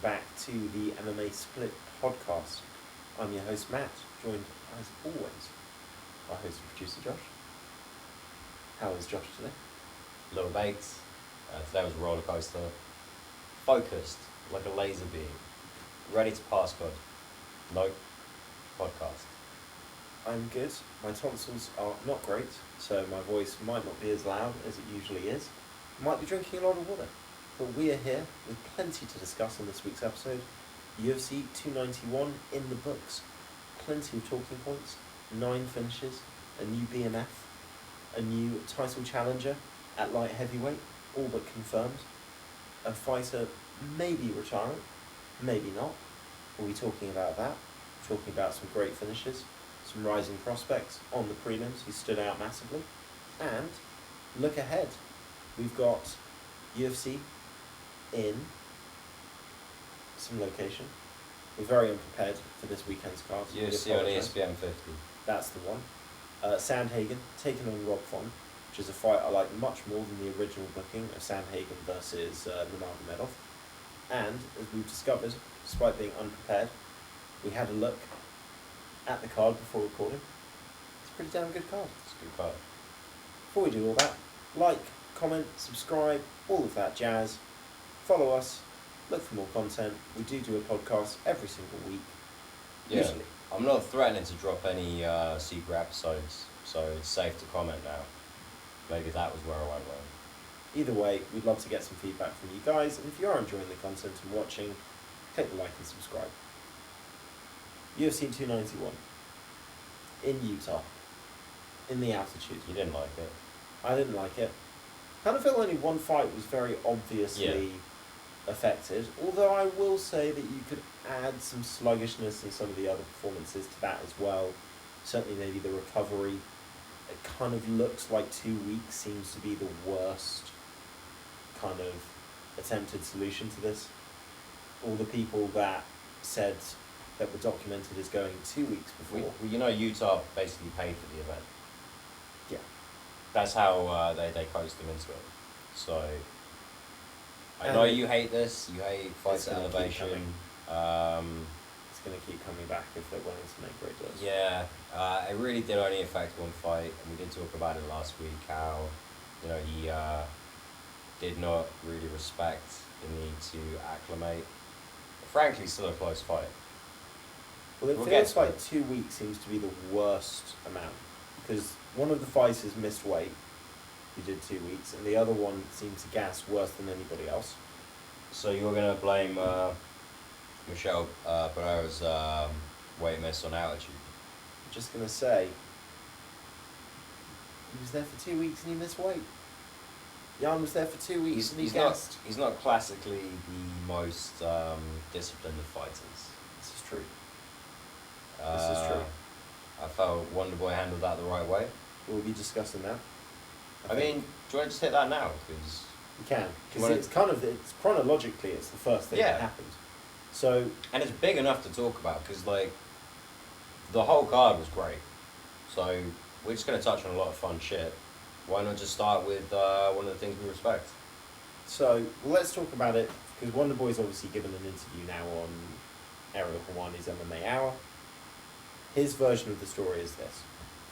back to the MMA Split podcast. I'm your host Matt, joined as always by host and producer Josh. How is Josh today? A little baked. Today was a roller coaster. Focused like a laser beam. Ready to pass God. No podcast. I'm good. My tonsils are not great, so my voice might not be as loud as it usually is. Might be drinking a lot of water. But we are here with plenty to discuss on this week's episode. UFC 291 in the books. Plenty of talking points. 9 finishes. A new BMF. A new title challenger at light heavyweight. All but confirmed. A fighter maybe retiring. Maybe not. We'll be talking about that. Talking about some great finishes. Some rising prospects on the prelims who stood out massively. And look ahead. We've got UFC in some location. We're very unprepared for this weekend's card. UFC on ESPN 50. That's the one. Sandhagen taking on Rob Font, which is a fight I like much more than the original booking of Sandhagen versus Nurmagomedov. And as we've discovered, despite being unprepared, we had a look at the card before recording. It's a pretty damn good card. It's a good card. Before we do all that, like, comment, subscribe, all of that jazz. Follow us, look for more content. We do a podcast every single week. Yeah. Usually. I'm not threatening to drop any secret episodes, so it's safe to comment now. Maybe that was where I went wrong. Either way, we'd love to get some feedback from you guys, and if you are enjoying the content and watching, click the like and subscribe. UFC 291 in Utah, in the altitude. You didn't like it? I didn't like it. Kind of felt only one fight was very obviously affected, although I will say that you could add some sluggishness in some of the other performances to that as well. Certainly maybe the recovery. It kind of looks like 2 weeks seems to be the worst kind of attempted solution to this. All the people that said that were documented as going 2 weeks before. Well, you know, Utah basically paid for the event. Yeah. That's how they coached them into it. So, I know you hate this. You hate fights at elevation. It's going to keep coming back if they're willing to make great deals. Yeah, it really did only affect one fight, and we did talk about it last week. How, he did not really respect the need to acclimate. Frankly, still a close fight. Well, it feels like 2 weeks seems to be the worst amount, because one of the fighters missed weight, who did 2 weeks, and the other one seemed to gas worse than anybody else. So you're going to blame Michelle Pereira's weight miss on altitude? I'm just going to say, he was there for 2 weeks and he missed weight. Jan was there for 2 weeks and he gassed. He's not classically the most disciplined of fighters. This is true. This is true. I felt Wonderboy handled that the right way. We'll be discussing that. I mean, do you want to just hit that now? Because you can. Because it's chronologically, it's the first thing that happened. So, and it's big enough to talk about, because, the whole card was great. So, we're just going to touch on a lot of fun shit. Why not just start with one of the things we respect? So, let's talk about it, because Wonderboy's obviously given an interview now on Ariel Helwani's MMA Hour. His version of the story is this.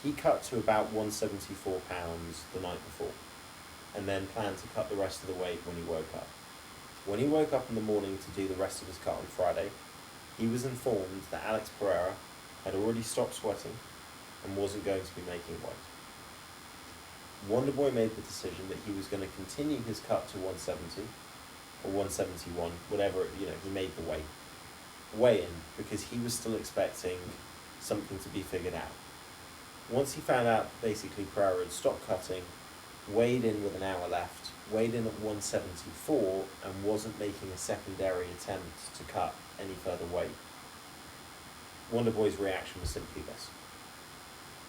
He cut to about 174 pounds the night before, and then planned to cut the rest of the weight when he woke up. When he woke up in the morning to do the rest of his cut on Friday, he was informed that Alex Pereira had already stopped sweating and wasn't going to be making weight. Wonderboy made the decision that he was going to continue his cut to 170 or 171, whatever, he made the weigh in, because he was still expecting something to be figured out. Once he found out basically Pereira had stopped cutting, weighed in with an hour left, weighed in at 174 and wasn't making a secondary attempt to cut any further weight. Wonderboy's reaction was simply this.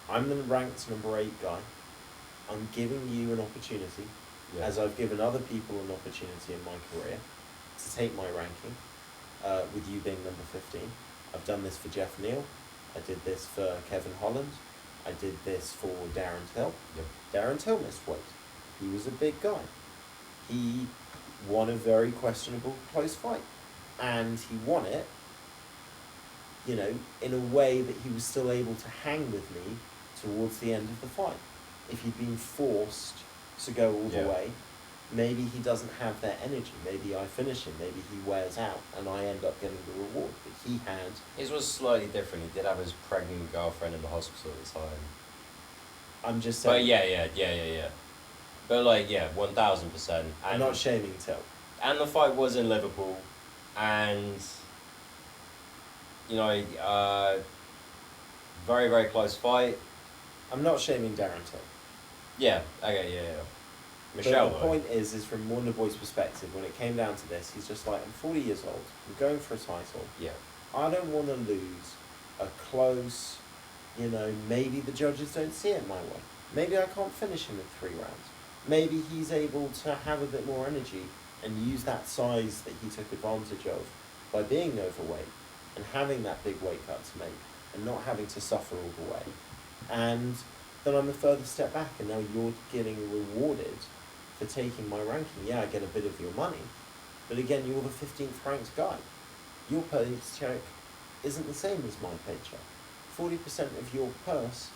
I'm the ranked number 8 guy. I'm giving you an opportunity, as I've given other people an opportunity in my career, to take my ranking, with you being number 15. I've done this for Jeff Neal. I did this for Kevin Holland. I did this for Darren Till. Yep. Darren Till missed weight. He was a big guy. He won a very questionable close fight. and he won it, you know, in a way that he was still able to hang with me towards the end of the fight. If he'd been forced to go all the way, maybe he doesn't have that energy. Maybe I finish him. Maybe he wears out, and I end up getting the reward. But he had. His was slightly different. He did have his pregnant girlfriend in the hospital at the time. I'm just saying. But yeah. But like, yeah, 1000%. I'm not shaming Till. And the fight was in Liverpool, and you know, very very close fight. I'm not shaming Darren Till. Yeah. Okay. Yeah. Michelle. But the point is from Wonderboy's perspective, when it came down to this, he's just like, I'm 40 years old. I'm going for a title. Yeah. I don't want to lose a close, you know, maybe the judges don't see it my way. Maybe I can't finish him in 3 rounds. Maybe he's able to have a bit more energy and use that size that he took advantage of by being overweight and having that big weight cut to make and not having to suffer all the way. And then I'm a further step back, and now you're getting rewarded for taking my ranking. Yeah, I get a bit of your money, but again, you're the 15th ranked guy. Your paycheck isn't the same as my paycheck. 40% of your purse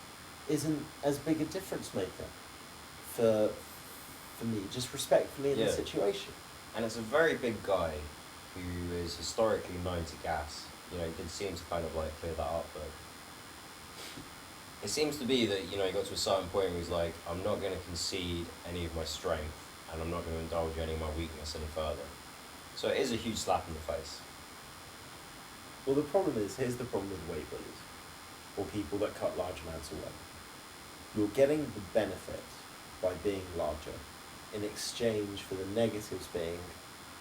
isn't as big a difference maker for me, just respectfully in the situation. And it's a very big guy who is historically known to gas. You know, he did seem to kind of like clear that up, but it seems to be that, you know, he got to a certain point where he's like, I'm not going to concede any of my strength, and I'm not going to indulge any of my weakness any further. So it is a huge slap in the face. Well, the problem is, here's the problem with weight bullies, or people that cut large amounts of weight. You're getting the benefit by being larger in exchange for the negatives being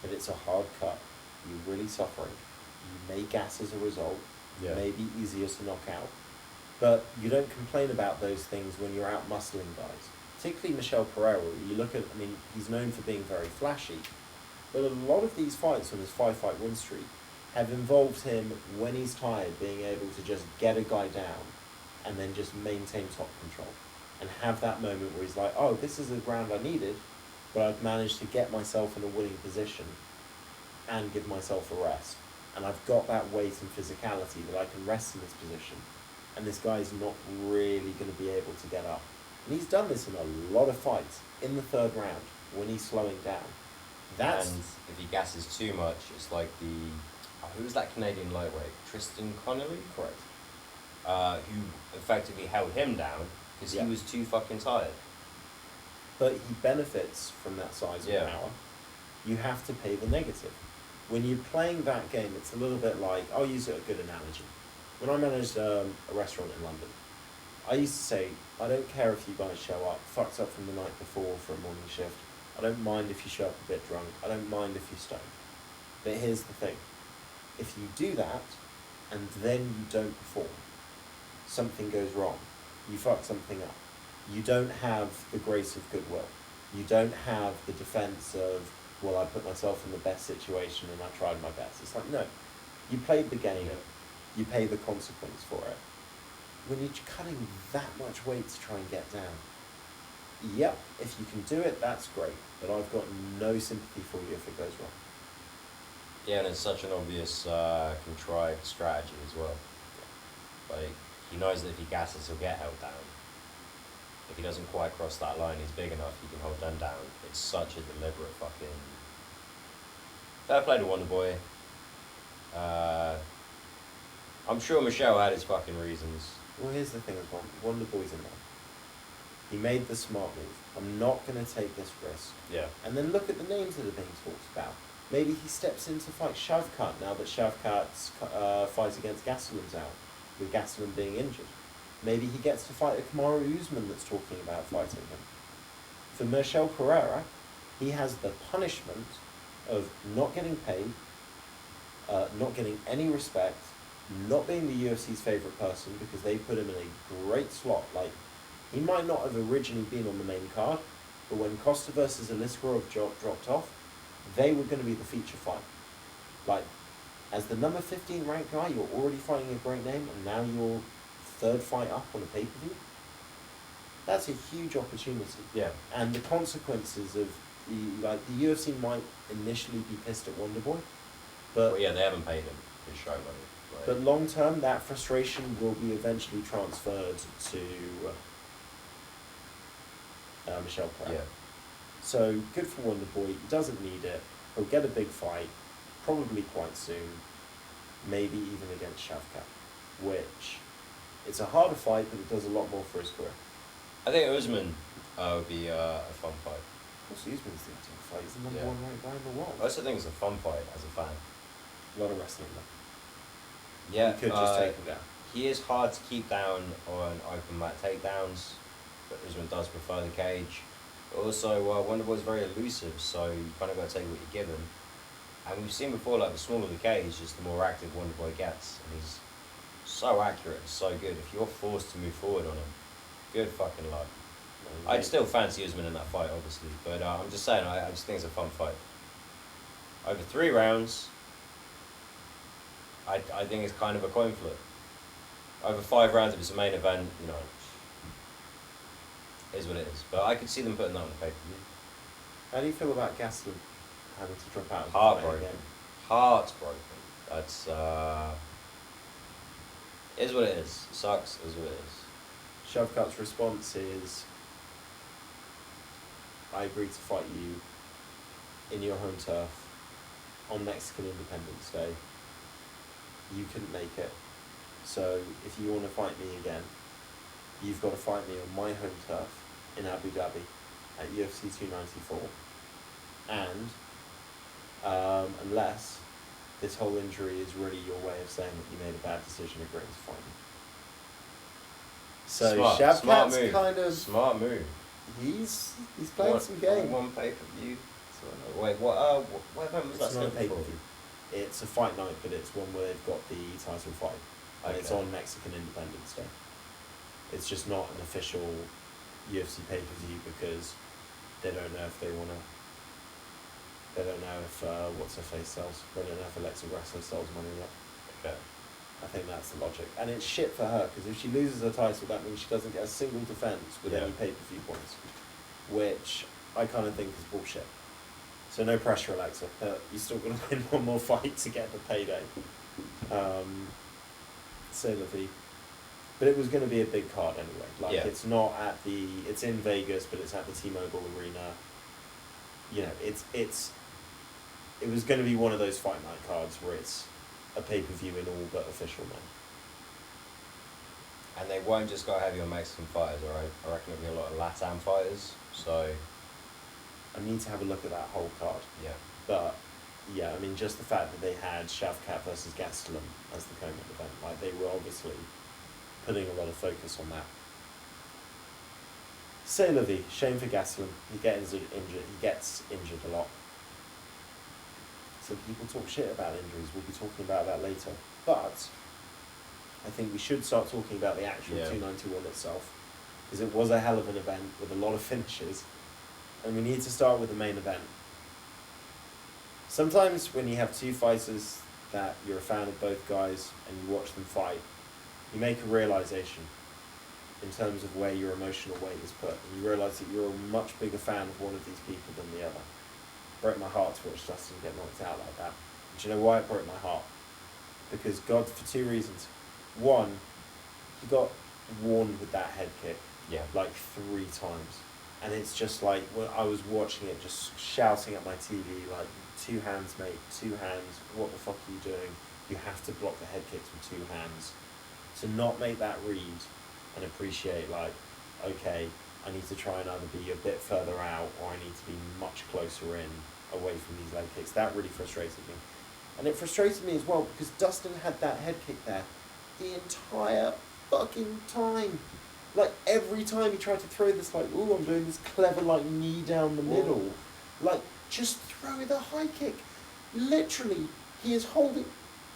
that it's a hard cut, you're really suffering, you may gas as a result, you may be easier to knock out, but you don't complain about those things when you're out muscling guys. Particularly Michel Pereira, you look at, I mean, he's known for being very flashy, but a lot of these fights on his 5-fight win streak have involved him, when he's tired, being able to just get a guy down and then just maintain top control and have that moment where he's like, oh, this is the ground I needed, but I've managed to get myself in a winning position and give myself a rest. And I've got that weight and physicality that I can rest in this position. And this guy's not really going to be able to get up. And he's done this in a lot of fights in the 3rd round when he's slowing down. And if he gasses too much, it's like who was that Canadian lightweight? Tristan Connolly? Correct. Who effectively held him down because he was too fucking tired. But he benefits from that size of power. You have to pay the negative. When you're playing that game, it's a little bit like, I'll use a good analogy. When I managed a restaurant in London, I used to say, I don't care if you guys show up fucked up from the night before for a morning shift. I don't mind if you show up a bit drunk. I don't mind if you're stoned. But here's the thing. If you do that, and then you don't perform, something goes wrong. You fuck something up. You don't have the grace of goodwill. You don't have the defense of, well, I put myself in the best situation and I tried my best. It's like, no. You played the game. You pay the consequence for it. When you're cutting that much weight to try and get down, yep, if you can do it, that's great. But I've got no sympathy for you if it goes wrong. Yeah, and it's such an obvious contrived strategy as well. Like, he knows that if he gasses, he'll get held down. If he doesn't quite cross that line, he's big enough, he can hold them down. It's such a deliberate fucking... Fair play to Wonderboy. I'm sure Michelle had his fucking reasons. Well, here's the thing with Wonderboy's in there. He made the smart move. I'm not going to take this risk. Yeah. And then look at the names that are being talked about. Maybe he steps in to fight Shavkat now that Shavkat's fight against Gastelum's out, with Gastelum being injured. Maybe he gets to fight a Kamaru Usman that's talking about fighting him. For Michel Pereira, he has the punishment of not getting paid, not getting any respect, not being the UFC's favourite person because they put him in a great slot. Like, he might not have originally been on the main card, but when Costa versus Aliskerov dropped off, they were going to be the feature fight. Like, as the number 15 ranked guy, you're already fighting a great name, and now you're 3rd fight up on a pay-per-view. That's a huge opportunity. Yeah. And the consequences of the UFC might initially be pissed at Wonderboy, But yeah, they haven't paid him his show money. Like, But long term, that frustration will be eventually transferred to Michelle Pratt. yeah, So good for Wonder Boy. He doesn't need it. He'll get a big fight, probably quite soon. Maybe even against Shavkat, which it's a harder fight, but it does a lot more for his career. I think Usman would be a fun fight. Of course, Usman's the ultimate fight. He's the number Yeah. one ranked guy in the world. I also think it's a fun fight as a fan. A lot of wrestling though. Yeah, You could just take him down. he is hard to keep down on open mat takedowns, but Usman does prefer the cage. But also, Wonderboy's very elusive, so you kind of got to take what you're given. And we've seen before, like, the smaller the cage, just the more active Wonderboy gets. And he's so accurate and so good. If you're forced to move forward on him, good fucking luck. I'd still fancy Usman in that fight, obviously. But I'm just saying, I just think it's a fun fight. Over 3 rounds, I think it's kind of a coin flip. Over 5 rounds, if it's a main event, you know, is what it is. But I could see them putting that on the pay-per-view. How do you feel about Gastelum having to drop out of the fight Heartbroken. again? Heartbroken. That's is what it is. Sucks. Is what it is. Shavkat's response is, I agreed to fight you in your home turf on Mexican Independence Day. You couldn't make it. So if you want to fight me again, you've got to fight me on my home turf in Abu Dhabi at UFC 294. And unless this whole injury is really your way of saying that you made a bad decision agreeing to fight me. So Shavkat's kind of smart move. He's playing some game. One pay-per-view. Wait, what event was that? It's not a pay-per-view. It's a fight night, but it's one where they've got the title fight, and it's on Mexican Independence Day. It's just not an official UFC pay-per-view because they don't know if they want to. They don't know if what's her face sells. They don't know if Alexa Grasso sells money yet. Okay. I think that's the logic, and it's shit for her because if she loses her title, that means she doesn't get a single defense with any pay-per-view points, which I kind of think is bullshit. So no pressure, Alexa. You're still going to win one more fight to get the payday. C'est la vie. But it was going to be a big card anyway. Like it's not at the. It's in Vegas, but it's at the T-Mobile Arena. You know, It was going to be one of those fight night cards where it's a pay-per-view in all but official name. And they won't just go heavy on Mexican fighters, alright? I reckon it'll be a lot of LATAM fighters, so... I need to have a look at that whole card. Yeah. But, yeah, I mean, just the fact that they had Shavkat versus Gastelum as the co-main event, like, they were obviously putting a lot of focus on that. C'est la vie. Shame for Gastelum. He gets injured a lot. So people talk shit about injuries. We'll be talking about that later. But I think we should start talking about the actual 291 itself, because it was a hell of an event with a lot of finishes, and we need to start with the main event. Sometimes when you have two fighters that you're a fan of both guys and you watch them fight, you make a realization in terms of where your emotional weight is put, and you realize that you're a much bigger fan of one of these people than the other. Broke my heart to watch Justin get knocked out like that. And do you know why it broke my heart? Because God, for 2 reasons. One, he got warned with that head kick like 3 times. And it's just like, when I was watching it, just shouting at my TV, like, 2 hands, mate, 2 hands, what the fuck are you doing? You have to block the head kicks with 2 hands. To not make that read and appreciate, like, okay, I need to try and either be a bit further out or I need to be much closer in, away from these leg kicks. That really frustrated me. And it frustrated me as well because Dustin had that head kick there the entire fucking time. Like, every time he tried to throw this, like, ooh, I'm doing this clever, like, knee down the middle. Like, just throw the high kick. Literally, he is holding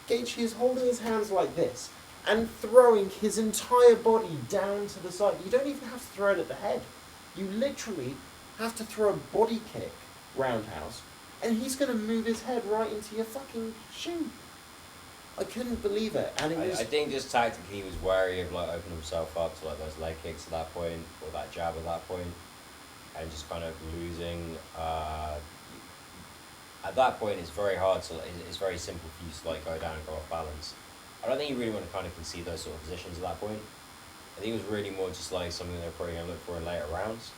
his hands like this and throwing his entire body down to the side. You don't even have to throw it at the head. You literally have to throw a body kick, roundhouse, and he's going to move his head right into your fucking shin. I couldn't believe it. And I think just tactically he was wary of, like, opening himself up to, like, those leg kicks at that point, or that jab at that point, and just kind of losing at that point it's very hard to it's very simple for you to like go down and go off balance. I don't think you really want to kind of concede those sort of positions at that point. I think it was really more just like something they're probably gonna look for in later rounds.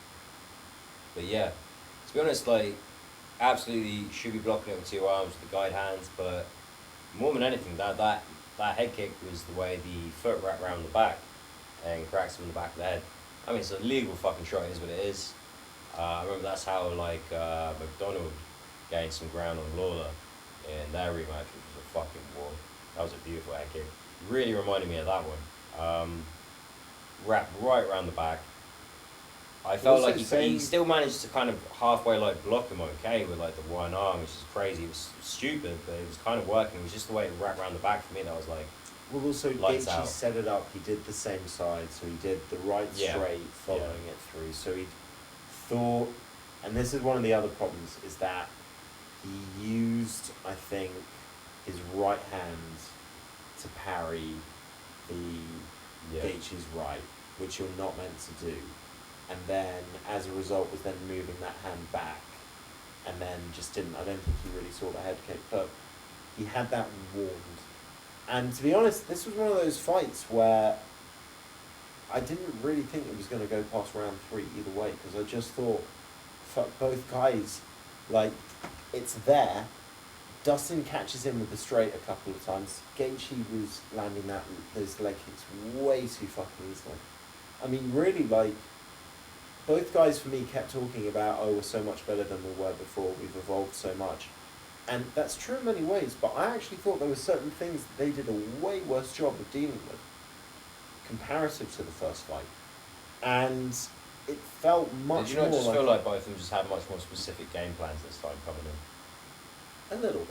But yeah, to be honest, like absolutely should be blocking it with two arms with the guide hands, but more than anything, that head kick was the way the foot wrapped around the back and cracks him in the back of the head. I mean, it's a legal fucking shot, it is what it is. I remember that's how like McDonald gained some ground on Lawler in their rematch, which was a fucking war. That was a beautiful head kick. Really reminded me of that one. Wrapped right around the back. I felt Also like he still managed to kind of halfway like block him okay with like the one arm, which is crazy. It was stupid, but it was kind of working. It was just the way it wrapped around the back for me that was like, Well, also Lights Gaethje out. set it up. He did the same side, so he did the right Yeah. straight, following it through. So he thought, and this is one of the other problems, is that he used, I think, his right hand to parry the yeah, Gaethje's right, which you're not meant to do, and then as a result was then moving that hand back, and then just didn't. I don't think he really saw the head kick, but he had that warned. And to be honest, this was one of those fights where I didn't really think it was going to go past round 3 either way, because I just thought, fuck, both guys, like, it's there. Dustin catches him with the straight a couple of times. Gaethje was landing those leg kicks way too fucking easily. I mean, really, like, both guys for me kept talking about, oh, we're so much better than we were before, we've evolved so much. And that's true in many ways, but I actually thought there were certain things that they did a way worse job of dealing with, comparative to the first fight. And it felt much did you not more just feel like both of them just had much more specific game plans this time coming in? a little bit.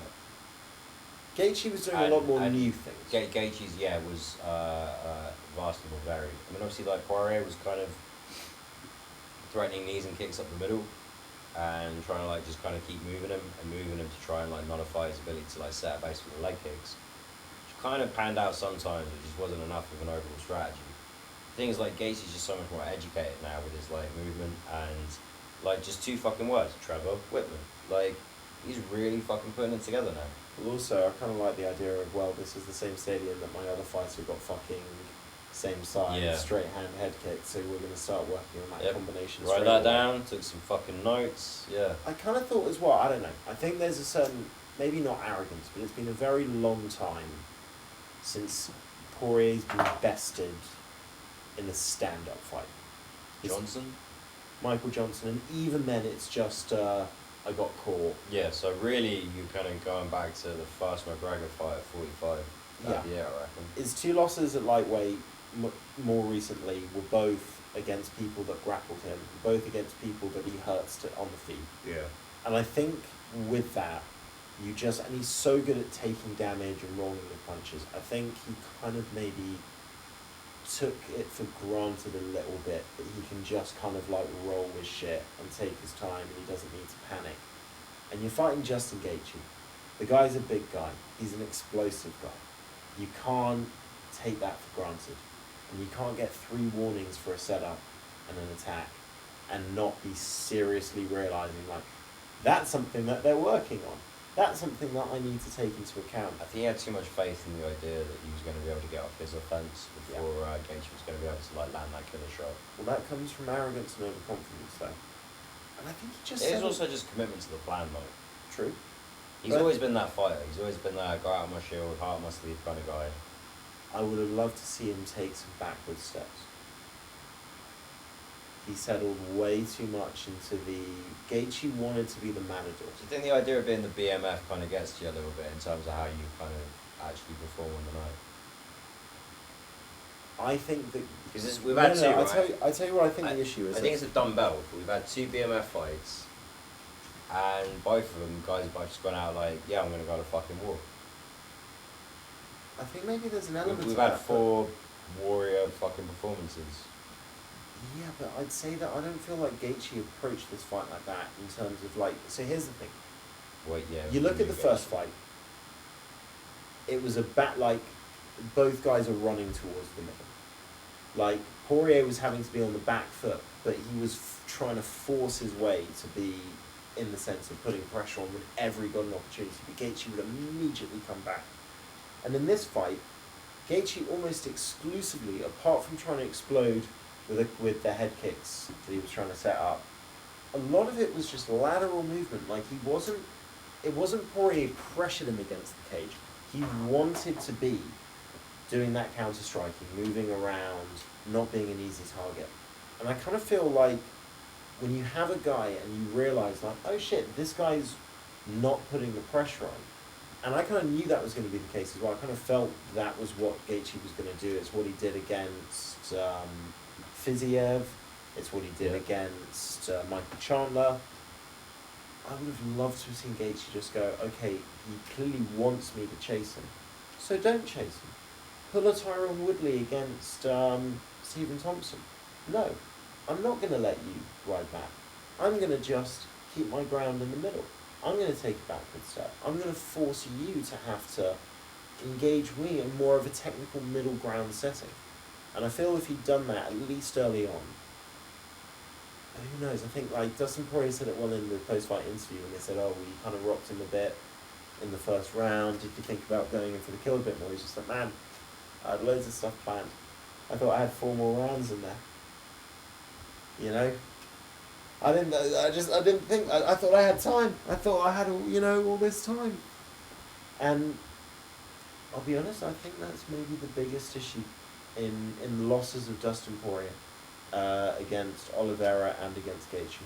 Gaethje was doing a lot more And new things. Gaethje's was vastly more varied. I mean, obviously, like Poirier was kind of threatening knees and kicks up the middle, and trying to like just kind of keep moving him to try and like nullify his ability to like set a base with the leg kicks, which kind of panned out sometimes. It just wasn't enough of an overall strategy. The thing is, like Gaethje's just so much more educated now with his like movement and like just two fucking words, Trevor Whitman. Like he's really fucking putting it together now. But also, I kind of like the idea of, well, this is the same stadium that my other fighter got fucking same side, Yeah. straight hand head kick, so we're going to start working on that Yep. combination. Write straight that away. down. Took some fucking notes. Yeah. I kind of thought as well, I don't know, I think there's a certain, maybe not arrogance, but it's been a very long time since Poirier's been bested in a stand-up fight. It's Johnson. Michael Johnson, and even then it's just, I got caught. Yeah. So really, you kind of going back to the first McGregor fight at 45. Yeah. Yeah, I reckon. His 2 losses at lightweight more recently were both against people that grappled him, both against people that he hurts on the feet. Yeah. And I think with that, and he's so good at taking damage and rolling the punches, I think he kind of maybe took it for granted a little bit that he can just kind of like roll his shit and take his time and he doesn't need to panic. And you're fighting Justin Gaethje. The guy's a big guy. He's an explosive guy. You can't take that for granted. And you can't get 3 warnings for a setup and an attack and not be seriously realising, like, that's something that they're working on. That's something that I need to take into account. I think he had too much faith in the idea that he was going to be able to get off his offence before Gaethje was going to be able to like land that killer shot. Well, that comes from arrogance and overconfidence, though. And I think he just It is said also just commitment to the plan, though. true. He's But- always been that fighter. He's always been that go out on my shield, heart on my sleeve kind of guy. I would have loved to see him take some backward steps. He settled way too much into the... Gaethje wanted to be the matador. Do you think the idea of being the BMF kind of gets to you a little bit in terms of how you kind of actually perform on the night? I think that... Because we've had two, no, right? I tell you what I think the issue is. I think it's a dumb belt. We've had 2 BMF fights, and both of them guys have just gone out like, yeah, I'm going to go to fucking war. I think maybe there's an element We've to had that, 4 warrior fucking performances. Yeah, but I'd say that I don't feel like Gaethje approached this fight like that in terms of like... So here's the thing. Wait, yeah. You look at the first fight. It was like both guys are running towards the middle. Like Poirier was having to be on the back foot, but he was trying to force his way to be in the sense of putting pressure on whenever he got an opportunity, but Gaethje would immediately come back. And in this fight, Gaethje almost exclusively, apart from trying to explode with the head kicks that he was trying to set up, a lot of it was just lateral movement. Like it wasn't Poirier pressured him against the cage. He wanted to be doing that counter striking, moving around, not being an easy target. And I kind of feel like when you have a guy and you realise, like, oh shit, this guy's not putting the pressure on. And I kind of knew that was going to be the case as well. I kind of felt that was what Gaethje was going to do. It's what he did against Fiziev. It's what he did against Michael Chandler. I would have loved to have seen Gaethje just go, okay, he clearly wants me to chase him, so don't chase him. Pull a Tyron Woodley against Stephen Thompson. No, I'm not going to let you ride back. I'm going to just keep my ground in the middle. I'm going to take a backward step. I'm going to force you to have to engage me in more of a technical middle ground setting. And I feel if he'd done that, at least early on, who knows, I think like Dustin Poirier said it well in the post-fight interview when they said, oh, well, you kind of rocked him a bit in the first round. Did you think about going in for the kill a bit more? He's just like, man, I had loads of stuff planned. I thought I had 4 more rounds in there. You know? I thought I had time. I thought I had, all this time. And I'll be honest, I think that's maybe the biggest issue in the losses of Dustin Poirier against Oliveira and against Gaethje.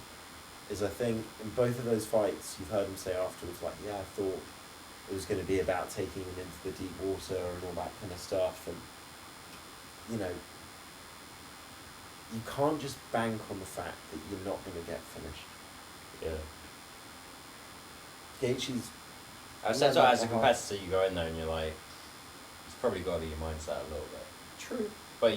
Is I think in both of those fights, you've heard him say afterwards, like, yeah, I thought it was going to be about taking him into the deep water and all that kind of stuff. And, you can't just bank on the fact that you're not going to get finished. Yeah. Gaethje's... So as a competitor, you go in there and you're like, it's probably got to be your mindset a little bit. True. But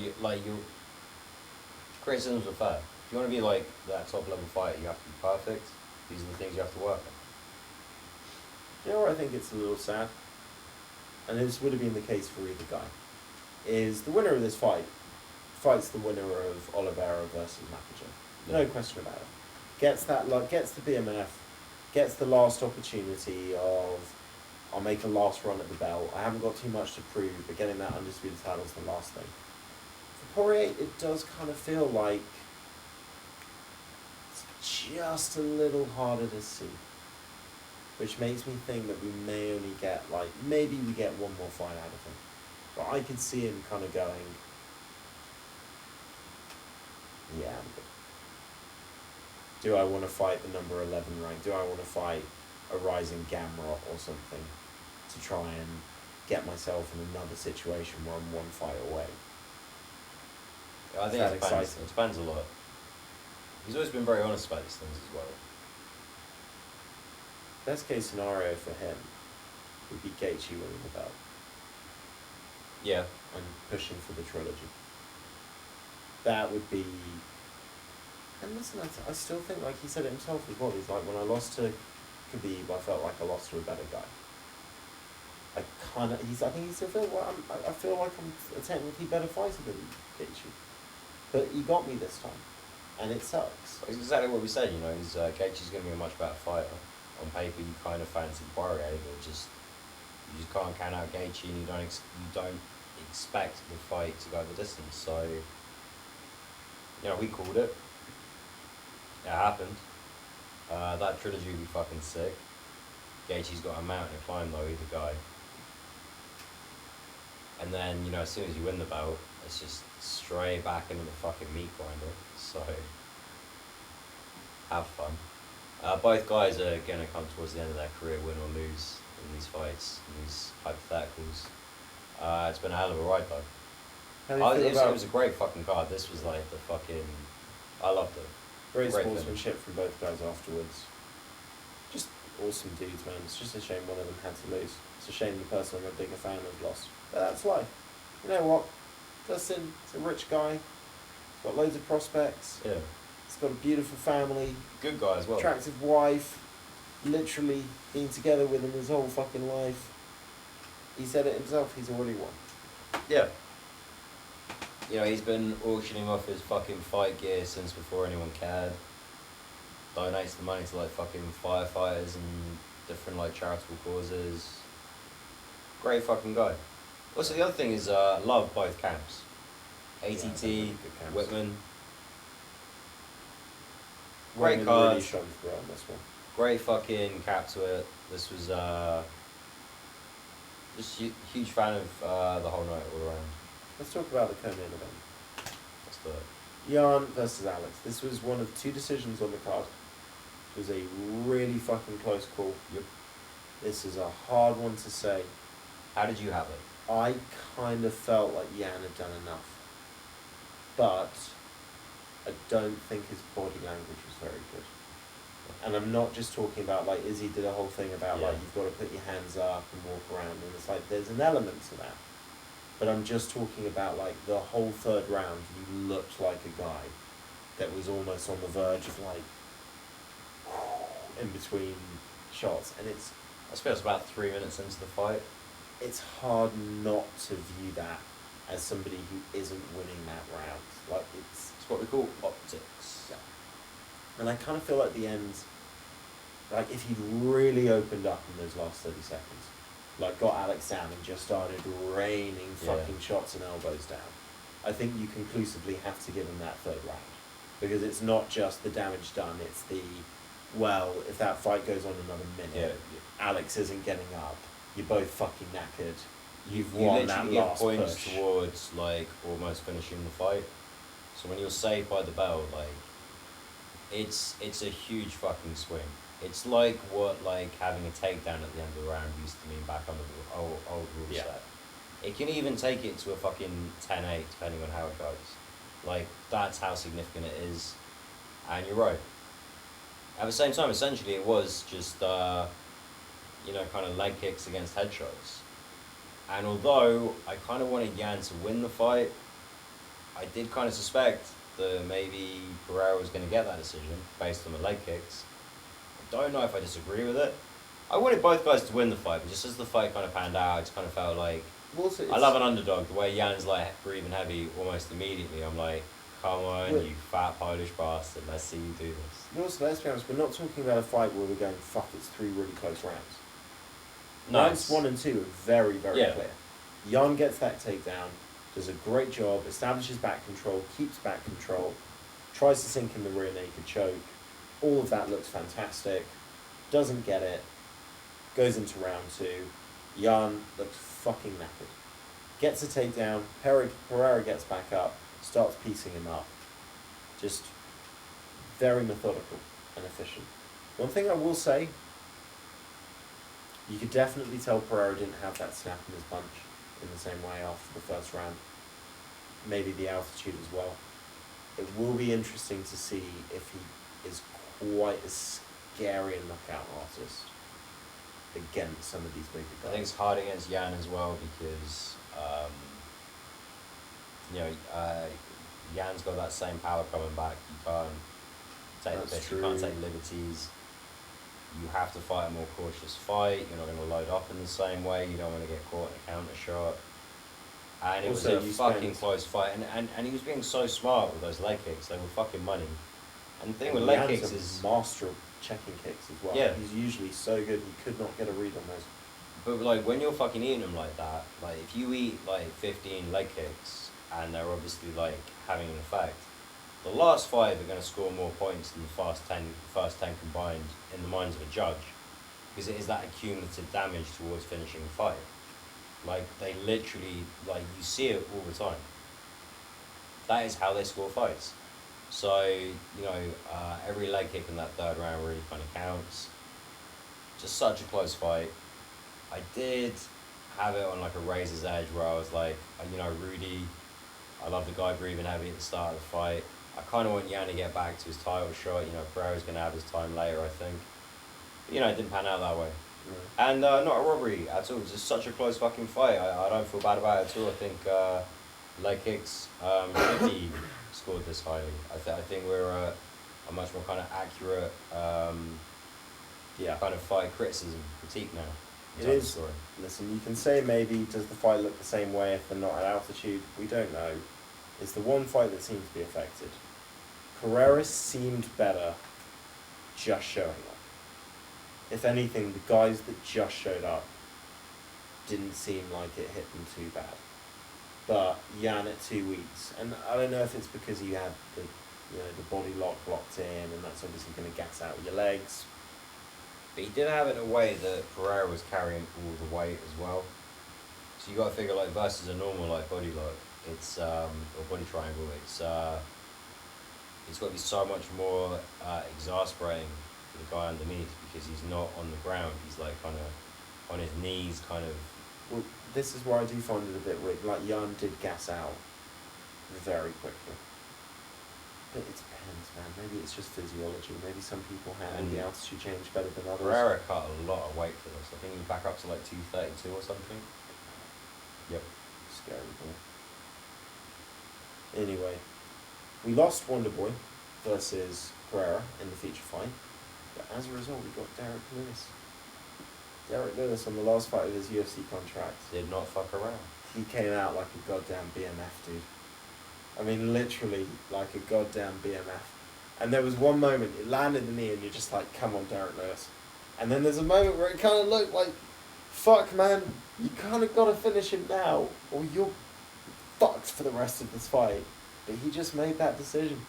criticisms are fair. If you want to be like that top level fighter, you have to be perfect. These are the things you have to work on. You know where I think it's a little sad? And this would have been the case for either guy. Is the winner of this fights the winner of Oliveira versus Makachev. No question about it. Gets the BMF, gets the last opportunity of, I'll make a last run at the belt. I haven't got too much to prove, but getting that undisputed title is the last thing. For Poirier, it does kind of feel like it's just a little harder to see. Which makes me think that we may only get, maybe we get one more fight out of him. But I could see him kind of going, yeah, I'm good. Do I want to fight the number 11 rank? Do I want to fight a rising Gamrot or something to try and get myself in another situation where I'm one fight away? I think it depends a lot. He's always been very honest about these things as well. Best case scenario for him would be Gaethje winning the belt. Yeah. And pushing for the trilogy. That would be... And listen, I still think, like he said it himself as well, he's like, when I lost to Khabib, I felt like I lost to a better guy. I think he still feels, I feel like I'm a technically better fighter than Gaethje. But he got me this time. And it sucks. It's exactly what we said, Gaethje's going to be a much better fighter. On paper, you kind of fancy Poirier, but you just can't count out Gaethje, and you don't expect the fight to go the distance. So, we called it. It happened. That trilogy would be fucking sick. Gaethje's got a mountain to climb though, either guy. And then, as soon as you win the belt, it's just straight back into the fucking meat grinder. So, have fun. Both guys are going to come towards the end of their career, win or lose in these fights, in these hypotheticals. It's been a hell of a ride though. It was a great fucking card. This was like the fucking... I loved it. Great sportsmanship from both guys afterwards. Just awesome dudes, man. It's just a shame one of them had to lose. It's a shame the person I'm a bigger fan of lost. But that's life. You know what? Dustin, he's a rich guy. He's got loads of prospects. Yeah. He's got a beautiful family. Good guy as well. Attractive wife. Literally been together with him his whole fucking life. He said it himself, he's already won. Yeah. He's been auctioning off his fucking fight gear since before anyone cared. donates the money to like fucking firefighters and different like charitable causes. Great fucking guy. Also, the other thing is, love both camps. Yeah, ATT, they're really good camps. Whitman. Whitman Great card. really shone through on this one. Great fucking cap to it. This was just huge fan of the whole night all around. Let's talk about the co-main event. Let's do it. Jan versus Alex. This was one of two decisions on the card. It was a really fucking close call. Yep. This is a hard one to say. How did you have it? I kind of felt like Jan had done enough. But I don't think his body language was very good. And I'm not just talking about, like, Izzy did a whole thing about, like, you've got to put your hands up and walk around. And it's like, there's an element to that. But I'm just talking about, like, the whole third round, he looked like a guy that was almost on the verge of, like, in between shots. And I suppose about 3 minutes into the fight. it's hard not to view that as somebody who isn't winning that round. Like, it's It's what we call optics. Yeah. And I kind of feel at the end, like, if he'd really opened up in those last 30 seconds, like, got Alex down and just started raining fucking shots and elbows down, I think you conclusively have to give him that third round. Because it's not just the damage done, it's the, well, if that fight goes on another minute, Alex isn't getting up, you're both fucking knackered, you've won that literally get last points push. towards like almost finishing the fight. So when you're saved by the bell, like it's a huge fucking swing. It's like what like having a takedown at the end of the round used to mean back on the old rule set. It can even take it to a fucking 10-8 depending on how it goes. Like that's how significant it is. And you're right. At the same time, essentially it was just kind of leg kicks against headshots. And although I kind of wanted Jan to win the fight, I did kind of suspect that maybe Pereira was going to get that decision based on the leg kicks. I don't know if I disagree with it. I wanted both guys to win the fight, but just as the fight kind of panned out, I just kind of felt like, I love an underdog. The way Jan's like breathing heavy almost immediately, I'm like, come on, you fat Polish bastard, let's see you do this. And also, let's be honest, we're not talking about a fight where we're going, fuck, it's 3 really close rounds. Rounds 1 and 2 are very, very clear. Jan gets that takedown, does a great job, establishes back control, keeps back control, tries to sink in the rear naked choke. All of that looks fantastic. Doesn't get it. Goes into round 2. Jan looks fucking knackered. Gets a takedown. Pereira gets back up, starts piecing him up. Just very methodical and efficient. One thing I will say, you could definitely tell Pereira didn't have that snap in his punch in the same way after the first round. Maybe the altitude as well. It will be interesting to see if he is quite as scary a knockout artist against some of these bigger guys. I think it's hard against Jan as well because, Jan's got that same power coming back. You can't take the piss, you can't take liberties. You have to fight a more cautious fight. You're not going to load up in the same way. You don't want to get caught in a counter shot. And it Also, was a fucking close fight. And he was being so smart with those leg kicks. They were fucking money. And the thing with leg kicks is... master of checking kicks as well. Yeah. He's usually so good, he could not get a read on those. But like when you're fucking eating them like that, like if you eat like 15 leg kicks and they're obviously like having an effect, the last 5 are going to score more points than the first 10 combined in the minds of a judge, because it is that accumulative damage towards finishing the fight. Like they literally, like you see it all the time. That is how they score fights. So every leg kick in that third round really kind of counts. Just such a close fight. I did have it on like a razor's edge where I was like, Rudy, I love the guy breathing heavy at the start of the fight. I kind of want Jan to get back to his title shot. Pereira's going to have his time later, I think. But, it didn't pan out that way. Mm. And not a robbery at all. It was just such a close fucking fight. I don't feel bad about it at all. I think leg kicks should be scored this highly. I think we're a much more kind of accurate kind of fight criticism, critique now. It is. Listen, you can say maybe, does the fight look the same way if they're not at altitude? We don't know. It's the one fight that seems to be affected. Pereira seemed better just showing up. If anything, the guys that just showed up didn't seem like it hit them too bad. But Jan at 2 weeks, and I don't know if it's because he had the body lock locked in, and that's obviously going to gas out your legs. But he did have it in a way that Pereira was carrying all the weight as well. So you got to figure like versus a normal like body lock, it's or body triangle, it's got to be so much more exasperating for the guy underneath because he's not on the ground. He's like kind of on his knees, kind of. Well, this is where I do find it a bit weird. Like Jan did gas out very quickly. But it depends, man. Maybe it's just physiology. Maybe some people handle the altitude change better than others. Pereira cut a lot of weight for this. I think he was back up to like 232 or something. Yep. Scary boy. Anyway, we lost Wonder Boy versus Pereira in the feature fight, but as a result, we got Derek Lewis. Derek Lewis on the last fight of his UFC contract did not fuck around. He came out like a goddamn BMF, dude. I mean, literally like a goddamn BMF. And there was one moment, it landed the knee and you're just like, come on, Derek Lewis. And then there's a moment where it kind of looked like, fuck, man, you kind of got to finish him now or you're fucked for the rest of this fight. But he just made that decision.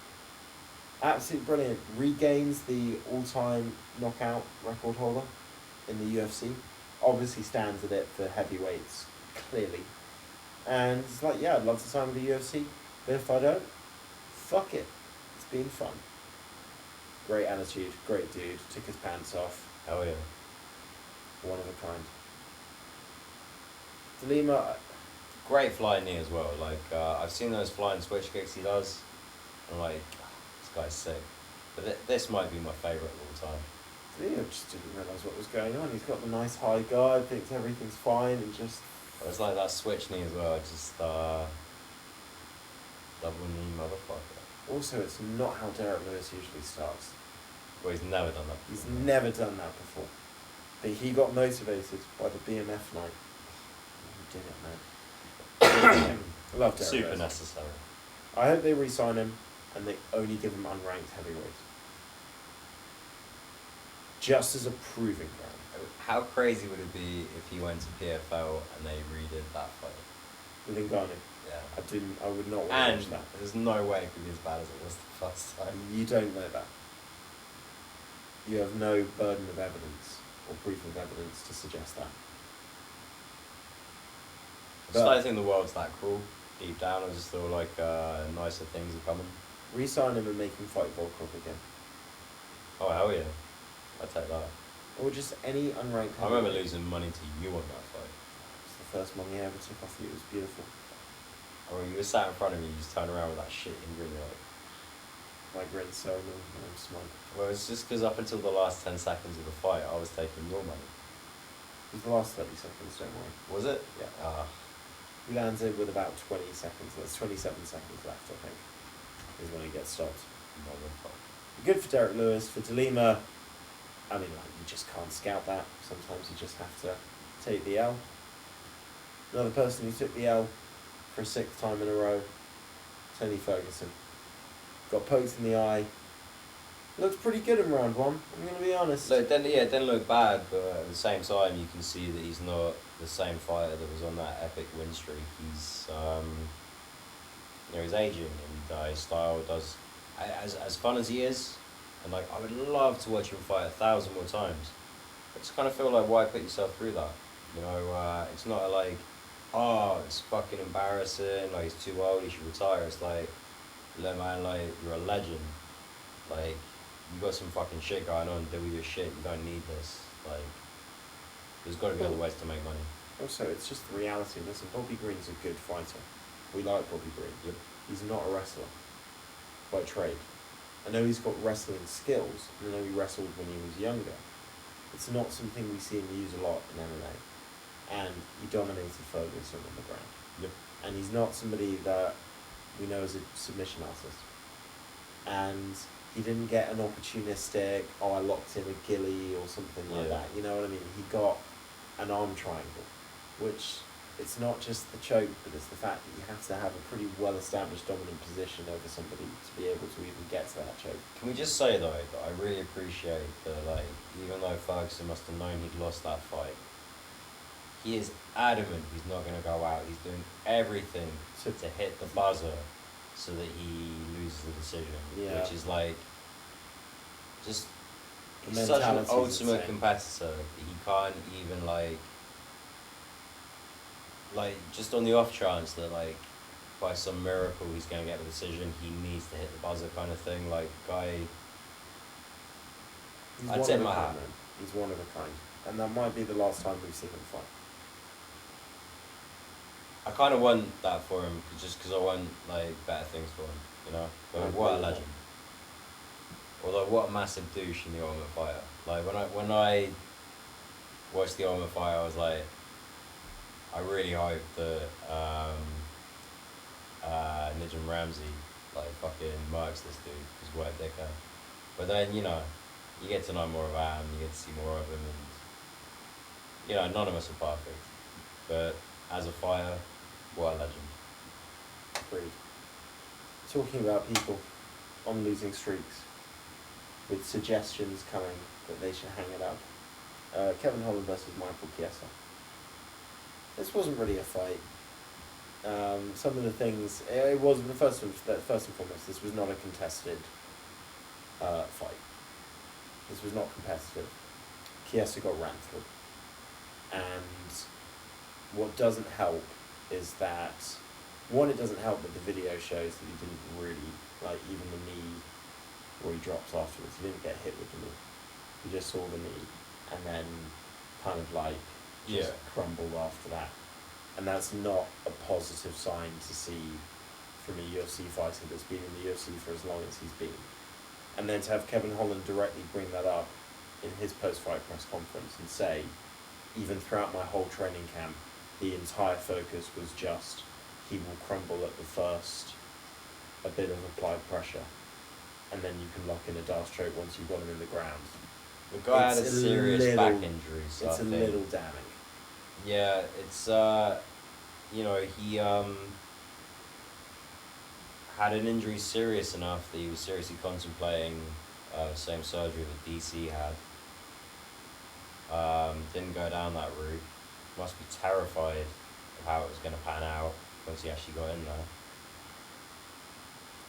Absolutely brilliant. Regains the all-time knockout record holder in the UFC. Obviously stands at it for heavyweights, clearly. And it's like, yeah, I'd love to sign with the UFC. But if I don't, fuck it. It's been fun. Great attitude, great dude. Took his pants off. Hell yeah. One of a kind. DeLima. Great flying knee as well. Like, I've seen those flying switch kicks he does. I'm like, this guy's sick. But this might be my favourite of all time. DeLima just didn't realise what was going on. He's got the nice high guard, thinks everything's fine, and just... It's like that switch knee as well. Just, double knee motherfucker. Also, it's not how Derek Lewis usually starts. Well, he's never done that before. He's never done that before. But he got motivated by the BMF night. He did it, man. I love Derek Super Lewis. necessary. I hope they re-sign him and they only give him unranked heavyweight. Just as a proving ground. How crazy would it be if he went to PFL and they redid that fight? With Ngannou. Yeah. I would not want And to watch that. there's no way it could be as bad as it was the first time. You don't know that. You have no burden of evidence or proof of evidence to suggest that. I just don't think the world's that cruel. Deep down, I just feel like nicer things are coming. Re-sign him and make him fight Volkov again. Oh, hell yeah. I'd take that. Or just any unranked I remember losing money to you on that fight. It's the first money I ever took off you. It was beautiful. Or you were sat in front of me, you just turn around with that shit and grin, you're like... My grin so and I'm smug. Well, it's just because up until the last 10 seconds of the fight, I was taking your money. It was the last 30 seconds, don't worry. Was it? Yeah. Ah. He lands in with about 20 seconds. There's 27 seconds left, I think, is when he gets stopped. Motherfucker. Good for Derek Lewis. For DeLima, I mean, like, you just can't scout that. Sometimes you just have to take the L. Another person who took the L for a 6th time in a row, Tony Ferguson. Got poked in the eye. Looked pretty good in round 1, I'm going to be honest. Look, it didn't look bad, but at the same time, you can see that he's not the same fighter that was on that epic win streak. He's, he's aging, and his style does, as fun as he is, and like I would love to watch him fight 1,000 more times. I just kind of feel like, why put yourself through that? You know, it's not like, oh, it's fucking embarrassing. Like he's too old, he should retire. It's like, look, man, like you're a legend. Like you got some fucking shit going on. Do your shit. You don't need this. Like there's got to be other ways to make money. Also, it's just the reality. Listen, Bobby Green's a good fighter. We like Bobby Green. Yep. He's not a wrestler by trade. I know he's got wrestling skills. I know he wrestled when he was younger. It's not something we see him use a lot in MMA. And he dominated Ferguson on the ground. Yep. And he's not somebody that we know as a submission artist. And he didn't get an opportunistic, oh, I locked in a gilly or something like that. You know what I mean? He got an arm triangle, which it's not just the choke, but it's the fact that you have to have a pretty well-established dominant position over somebody to be able to even get to that choke. Can we just say though that I really appreciate that, like, even though Ferguson must have known he'd lost that fight, he is adamant he's not going to go out. He's doing everything to hit the buzzer so that he loses the decision. Yeah. Which is like, just, The he's such an mentality's ultimate insane. competitor. He can't even like just on the off chance that, like, by some miracle he's going to get the decision, he needs to hit the buzzer kind of thing. Like, guy, He's I'd one tip of a my kind, hat. man. He's one of a kind. And that might be the last time we've seen him fight. I kind of want that for him, just because I want, like, better things for him, you know? But I what a agree with legend. Although, what a massive douche in The Ultimate Fighter. Like, when I watched The Ultimate Fighter, I was like, I really hope that Nijam Ramsey, like, fucking murks this dude, because what a dickhead. But then, you know, you get to know more about him, you get to see more of him, and, you know, none of us are perfect. But as a fighter, what a legend. Agreed. Talking about people on losing streaks, with suggestions coming that they should hang it up. Kevin Holland versus Michael Chiesa. This wasn't really a fight. Some of the things, it was first and foremost, this was not a contested fight. This was not competitive. Chiesa got ran through. And what doesn't help is that, one, it doesn't help that the video shows that he didn't really, like, even the knee where he drops afterwards, he didn't get hit with the knee. He just saw the knee and then kind of like just crumbled after that. And that's not a positive sign to see from a UFC fighter that's been in the UFC for as long as he's been. And then to have Kevin Holland directly bring that up in his post-fight press conference and say, even throughout my whole training camp, the entire focus was just, he will crumble at the first, a bit of applied pressure, and then you can lock in a Darce choke once you've got him in the ground. The guy had a serious back injury, so it's I a think, little damning. yeah, it's you know, he had an injury serious enough that he was seriously contemplating same surgery that DC had. Didn't go down that route. Must be terrified of how it was going to pan out once he actually got in there.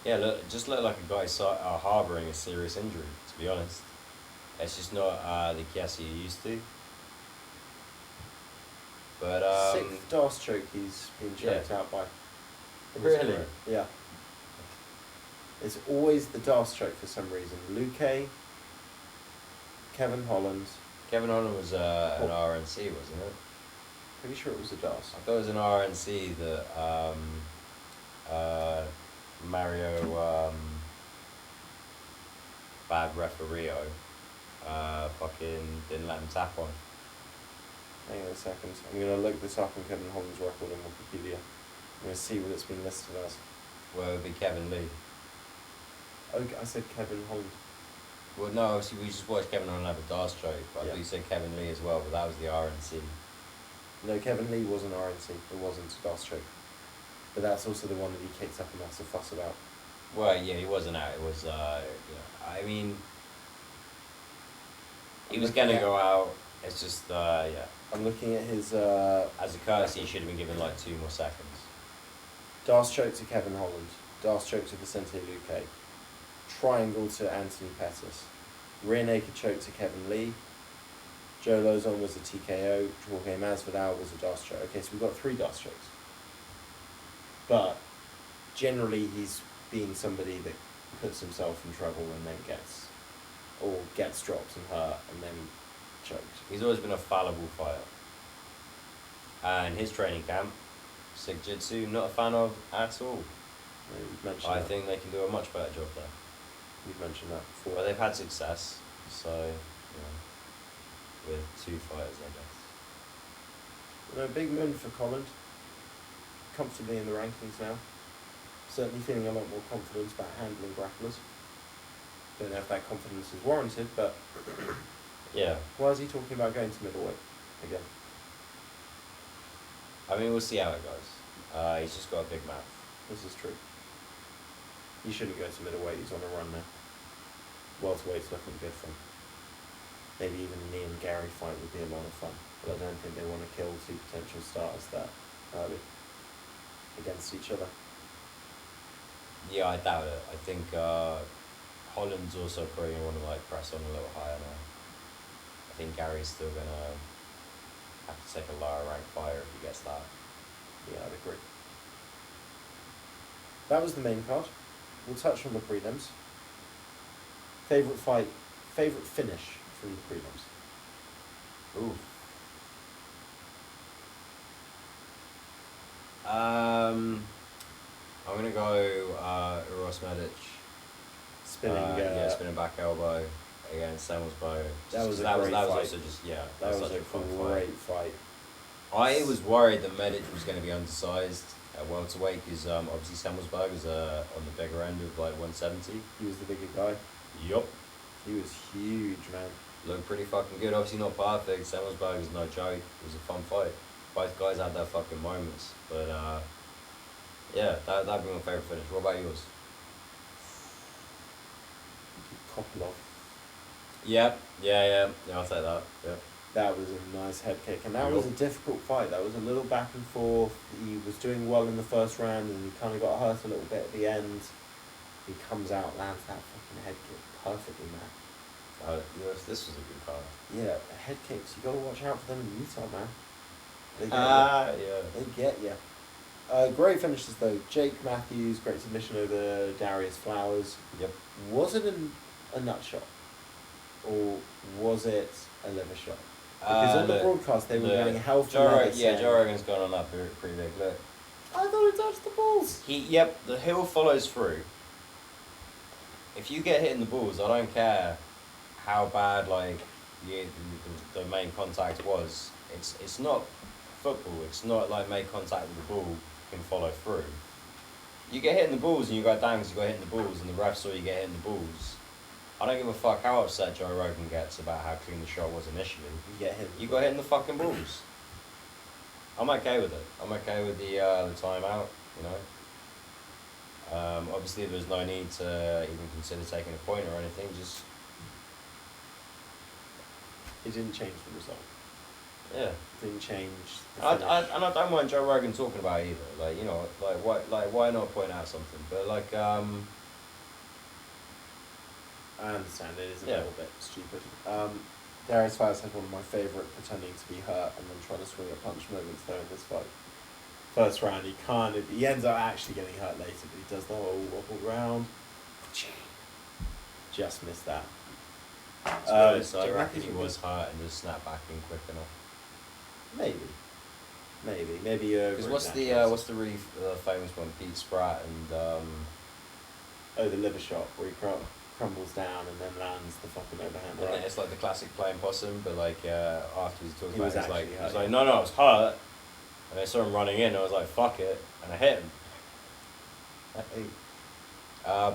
Yeah, just looked like a guy harbouring a serious injury, to be honest. It's just not the Chiesa you're used to. But Sixth Darce choke he's been choked out by. in his Really? career. Yeah. It's always the Darce choke for some reason. Luque, Kevin Holland. Kevin Holland was an RNC, wasn't it? Pretty sure it was a Darce. I thought it was an RNC that Mario bad referee fucking didn't let him tap on. Hang on a second. I'm going to look this up on Kevin Holland's record on Wikipedia. I'm going to see what it's been listed as. Well, it would be Kevin Lee. Okay, I said Kevin Holland. Well, no, obviously we just watched Kevin Holland have a Darce choke, but I Yeah. thought you said Kevin Lee as well, but that was the RNC. No, Kevin Lee wasn't RNC. It wasn't a Darce choke. But that's also the one that he kicked up a massive fuss about. Well, yeah, he wasn't out. It was, I mean, he was going to go out. It's just, yeah. I'm looking at his As a courtesy, he should have been given like 2 more seconds. Darce choke to Kevin Holland. Darce choke to Vicente Luque. Triangle to Anthony Pettis. Rear naked choke to Kevin Lee. Joe Lozon was a TKO. Jorge Masvidal was a Darce choke. Okay, so we've got 3 Darce chokes. But generally he's been somebody that puts himself in trouble and then gets dropped and hurt and then choked. He's always been a fallible fighter. And his training camp, Sick Jitsu, not a fan of at all. Yeah, you've mentioned I that. think they can do a much better job there. You've mentioned that before. Well, they've had success, so, you know, with 2 fighters, I guess. No, big win for Holland. Comfortably in the rankings now. Certainly feeling a lot more confidence about handling grapplers. Don't know if that confidence is warranted, but Yeah. why is he talking about going to middleweight again? I mean, we'll see how it goes. He's just got a big mouth. This is true. You shouldn't go to middleweight. He's on a run now. Welterweight's looking good for him. Maybe even me and Gary fight would be a lot of fun. But I don't think they want to kill two potential starters that early against each other. Yeah, I doubt it. I think Holland's also probably going to want to like press on a little higher now. I think Gary's still going to have to take a lower rank fighter if he gets that. Yeah, I'd agree. That was the main card. We'll touch on the prelims. Favourite fight, favourite finish from the prelims? Ooh. I'm gonna go Uros Medic. Spinning back elbow against Semelsbo. That was that great was fight. also just That was such a fun great fight. I was worried that Medic was going to be undersized at welterweight because obviously Semelsberg is on the bigger end of like 170. He was the bigger guy. Yup. He was huge, man. Looked pretty fucking good. Obviously not perfect. Semelsberg is no joke. It was a fun fight. Both guys had their fucking moments. But yeah, that'd be my favourite finish. What about yours? Kopilov. Yep. Yeah, I'll take that. Yep. That was a nice head kick, and that was a difficult fight. That was a little back and forth. He was doing well in the first round, and he kind of got hurt a little bit at the end. He comes out, lands that fucking head kick perfectly, man. This was a good card. Yeah, head kicks. You gotta watch out for them in Utah, man. They get Yeah. They get you. Great finishes though. Jake Matthews, great submission over Darius Flowers. Yep. Was it a nut shot, or was it a liver shot? Because on the broadcast they were going hell for leather. Joe Rogan's gone on that pretty big. Look, I thought he touched the balls. The heel follows through. If you get hit in the balls, I don't care how bad the main contact was. It's not football. It's not like make contact with the ball can follow through. You get hit in the balls and you go down because you got hit in the balls, and the ref saw you get hit in the balls. I don't give a fuck how upset Joe Rogan gets about how clean the shot was initially. You got hit in the fucking balls. I'm okay with it. I'm okay with the timeout, you know. Obviously there's no need to even consider taking a point or anything, just... It didn't change the result. Yeah. It didn't change the I don't mind Joe Rogan talking about it either. Like, you know, why not point out something? But like, I understand it is a little bit stupid. Darius Flowers had one of my favourite pretending to be hurt and then trying to swing a punch moments though in this fight. First round he ends up actually getting hurt later, but he does the whole wobble round. Just missed that. I reckon he was hurt and just snapped back in quick enough. Maybe. Because what's the really famous one? Pete Spratt and the liver shot where he crumbles down and then lands the fucking overhand. Right. It's like the classic playing possum, but like afterwards he talks He about was it, actually like no, I was hurt, and I saw him running in. I was like fuck it, and I hit him.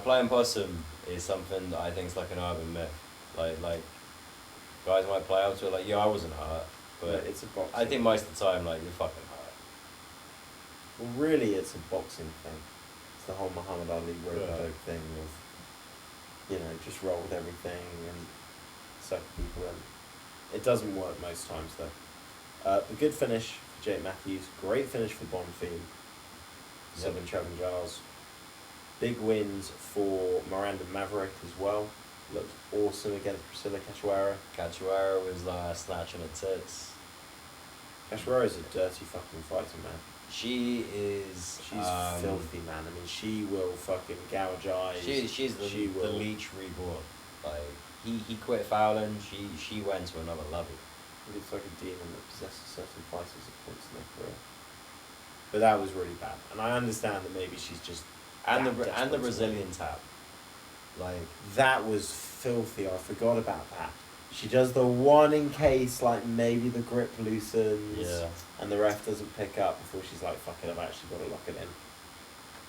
Playing possum is something that I think is like an urban myth. Like guys might play up to it like, yeah, I wasn't hurt, but it's a boxing. I think most of the time like you're fucking hurt. Well, really, it's a boxing thing. It's the whole Muhammad Ali rope thing of, you know, just roll with everything and suck people in. It doesn't work most times though. But good finish for Jake Matthews. Great finish for Bonfim. Sylvan Trevin Giles. Big wins for Miranda Maverick as well. Looked awesome against Priscilla Cachoeira. Cachoeira was snatching her tits. Cachoeira's a dirty fucking fighter, man. She's filthy, man. I mean, she will fucking gouge eyes. She's the leech reborn. Like he quit fouling. She went to another level. It looks like a demon that possesses certain fighters at points in their career. But that was really bad, and I understand that maybe she's just and the Brazilian tap. Like that was filthy. I forgot about that. She does the one in case, like, maybe the grip loosens and the ref doesn't pick up before she's like, fuck it, I've actually got to lock it in.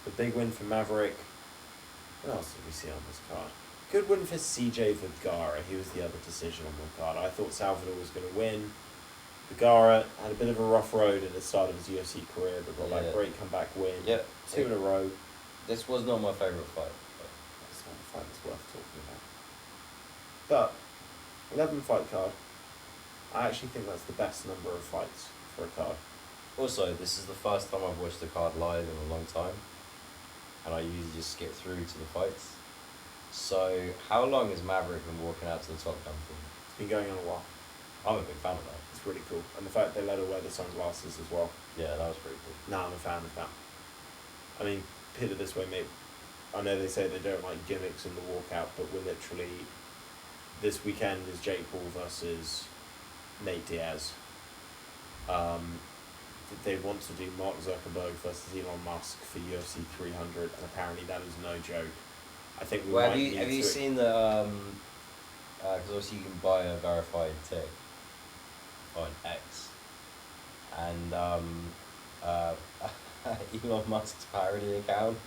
The big win for Maverick. What else did we see on this card? Good win for CJ Vergara. He was the other decision on the card. I thought Salvador was going to win. Vergara had a bit of a rough road at the start of his UFC career, but got that Yeah. great comeback win. Yeah. 2 in a row. This was not my favourite fight. That's not a fight that's worth talking about. But 11 fight card. I actually think that's the best number of fights for a card. Also, this is the first time I've watched the card live in a long time, and I usually just skip through to the fights. So, how long has Maverick been walking out to the top gun for? It's been going on a while. I'm a big fan of that. It's really cool. And the fact they let her wear the sunglasses as well. Yeah, that was pretty cool. Nah, I'm a fan of that. I mean, put it this way, mate. I know they say they don't like gimmicks in the walkout, but we're literally... This weekend is Jake Paul versus Nate Diaz. They want to do Mark Zuckerberg versus Elon Musk for UFC 300, and apparently that is no joke. I think we Well, might have you seen the because obviously you can buy a verified tick on X, and Elon Musk's parody account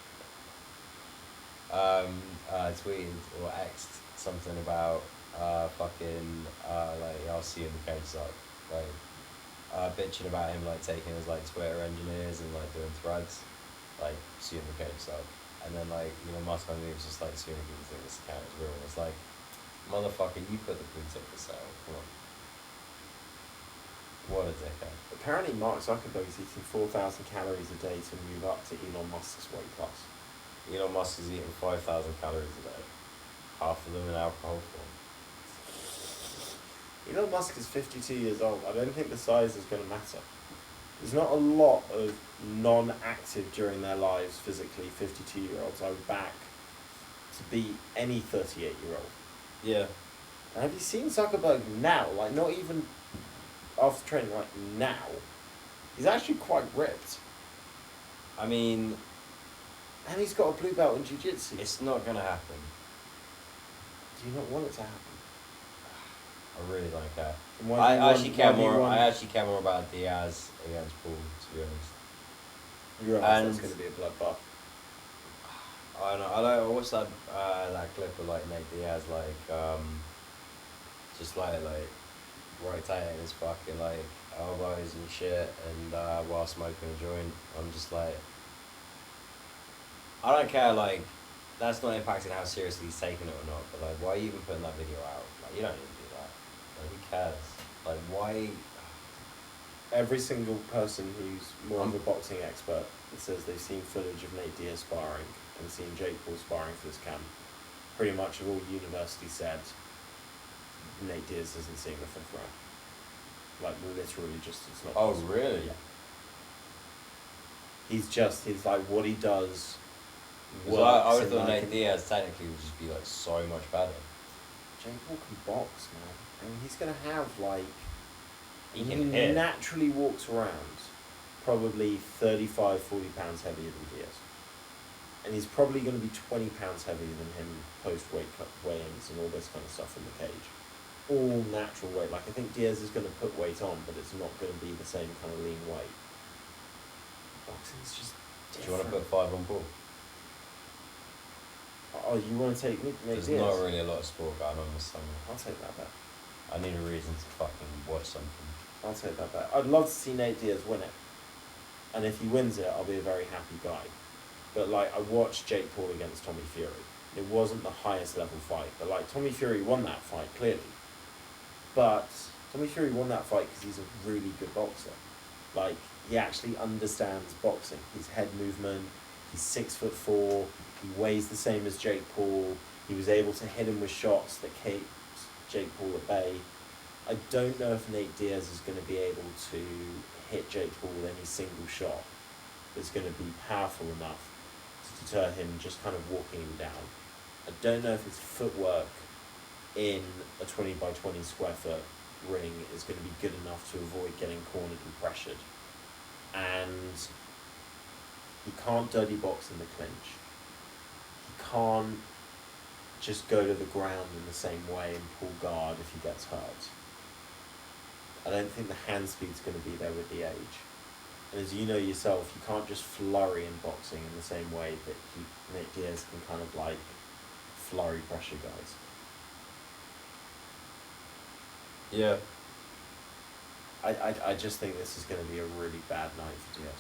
tweeted or X'd something about like I'll see in the cage up, like bitching about him like taking his like Twitter engineers and like doing threads, like see in the cage up. And then like Musk on was just like assuming people think this account is real. It's like, motherfucker, you put the blue tick for sale. Come on. What a dickhead. Apparently Mark Zuckerberg is eating 4,000 calories a day to move up to Elon Musk's weight class. Elon Musk is eating 5,000 calories a day. Half of them in alcohol form. Elon Musk is 52 years old. I don't think the size is going to matter. There's not a lot of non-active during their lives physically 52-year-olds I would back to beat any 38-year-old. Yeah. And have you seen Zuckerberg now? Like, not even after training, like now. He's actually quite ripped. I mean... And he's got a blue belt in jiu-jitsu. It's not going to happen. Do you not want it to happen? I really don't care. I actually care more about Diaz against Paul, to be honest. You realise that's going to be a bloodbath. I know. I watched that clip of like Nate Diaz just like rotating his fucking like elbows and shit, and while smoking a joint. I'm just like, I don't care. Like, that's not impacting how seriously he's taking it or not. But like, why are you even putting that video out? Like, you don't need to do that. Like, who cares? Like, why? Every single person who's more of a boxing expert that says they've seen footage of Nate Diaz sparring and seen Jake Paul sparring for this camp, pretty much have all universally said Nate Diaz isn't seeing the fifth round. Like, literally just, it's not Oh, possible. really? Yeah. He's like, what he does works. I would have in, thought like, Nate Diaz technically would just be like so much better. Jake Paul can box, man. I mean, he's going to have, like... He can hit. Naturally walks around probably 35, 40 pounds heavier than Diaz. And he's probably going to be 20 pounds heavier than him post-weight cut weigh-ins and all this kind of stuff in the cage. All natural weight. Like, I think Diaz is going to put weight on, but it's not going to be the same kind of lean weight. Boxing's just different. Do you want to put 5 on Paul? Oh, you want to take Nate There's Diaz? not really a lot of sport going on this summer. I'll take that bet. I need a reason to fucking watch something. I'll take that bet. I'd love to see Nate Diaz win it. And if he wins it, I'll be a very happy guy. But, like, I watched Jake Paul against Tommy Fury. It wasn't the highest level fight. But, like, Tommy Fury won that fight, clearly. But Tommy Fury won that fight because he's a really good boxer. Like, he actually understands boxing. His head movement, he's 6'4", he weighs the same as Jake Paul. He was able to hit him with shots that kept Jake Paul at bay. I don't know if Nate Diaz is going to be able to hit Jake Paul with any single shot that's going to be powerful enough to deter him just kind of walking him down. I don't know if his footwork in a 20 by 20 square foot ring is going to be good enough to avoid getting cornered and pressured. And he can't dirty box in the clinch. He can't just go to the ground in the same way and pull guard if he gets hurt. I don't think the hand speed's going to be there with the age. And as you know yourself, you can't just flurry in boxing in the same way that Nate Diaz can kind of like flurry pressure guys. Yeah. I just think this is going to be a really bad night for Diaz.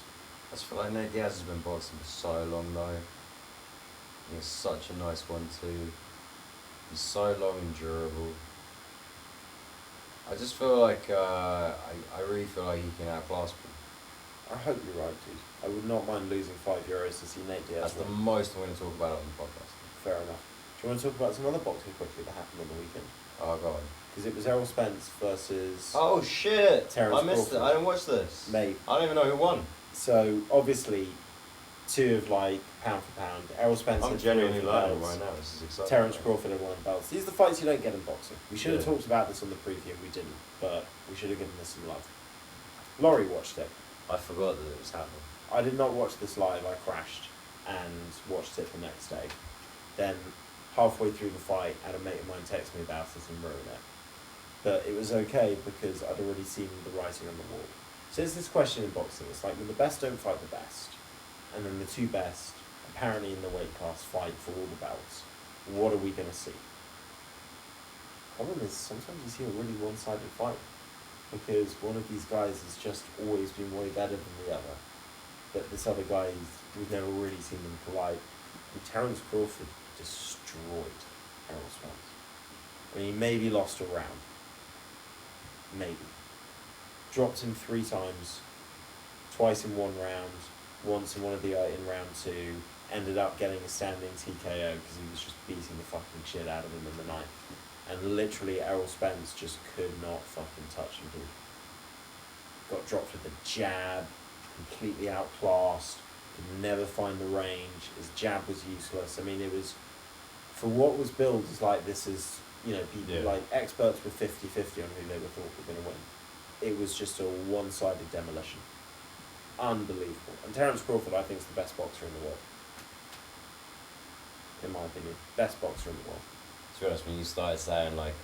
I just feel like Nate Diaz has been boxing for so long though. He's such a nice one too. He's so long and durable. I just feel like I really feel like he can outclass me. I hope you're right, dude. I would not mind losing €5 to see Nate Diaz. That's the most I'm going to talk about on the podcast. Fair enough. Do you want to talk about some other boxing quickly that happened on the weekend? Oh, go on. Because it was Errol Spence versus... Oh, shit! Terence I missed Crawford. it. I didn't watch this. Mate. I don't even know who won. So, obviously, two of, like, pound for pound. Errol Spence I'm had genuinely three learning belts. right now. This is exciting. Terence Crawford had 1 belt. These are the fights you don't get in boxing. We should have Yeah. talked about this on the preview and we didn't, but we should have given this some love. Laurie watched it. I forgot that it was happening. I did not watch this live. I crashed and watched it the next day. Then, halfway through the fight, I had a mate of mine text me about it and ruin it. But it was okay because I'd already seen the writing on the wall. So it's this question in boxing. It's like when the best don't fight the best, and then the two best, apparently in the weight class, fight for all the belts. What are we going to see? Problem is, sometimes you see a really one-sided fight. Because one of these guys has just always been way better than the other. But this other guy, we've never really seen them collide. And Terence Crawford destroyed Errol Spence. I mean, he maybe lost a round. Maybe. Dropped him 3 times. Twice in 1 round. Once in in round 2. Ended up getting a standing TKO because he was just beating the fucking shit out of him in the ninth. And literally Errol Spence just could not fucking touch him, dude. Got dropped with a jab, completely outclassed, could never find the range, his jab was useless. I mean, it was, for what was billed as like this is, you know, people like experts were 50-50 on who they were thought were going to win. It was just a one-sided demolition. Unbelievable. And Terence Crawford, I think, is the best boxer in the world. In my opinion. Best boxer in the world. To be honest, when you started saying like,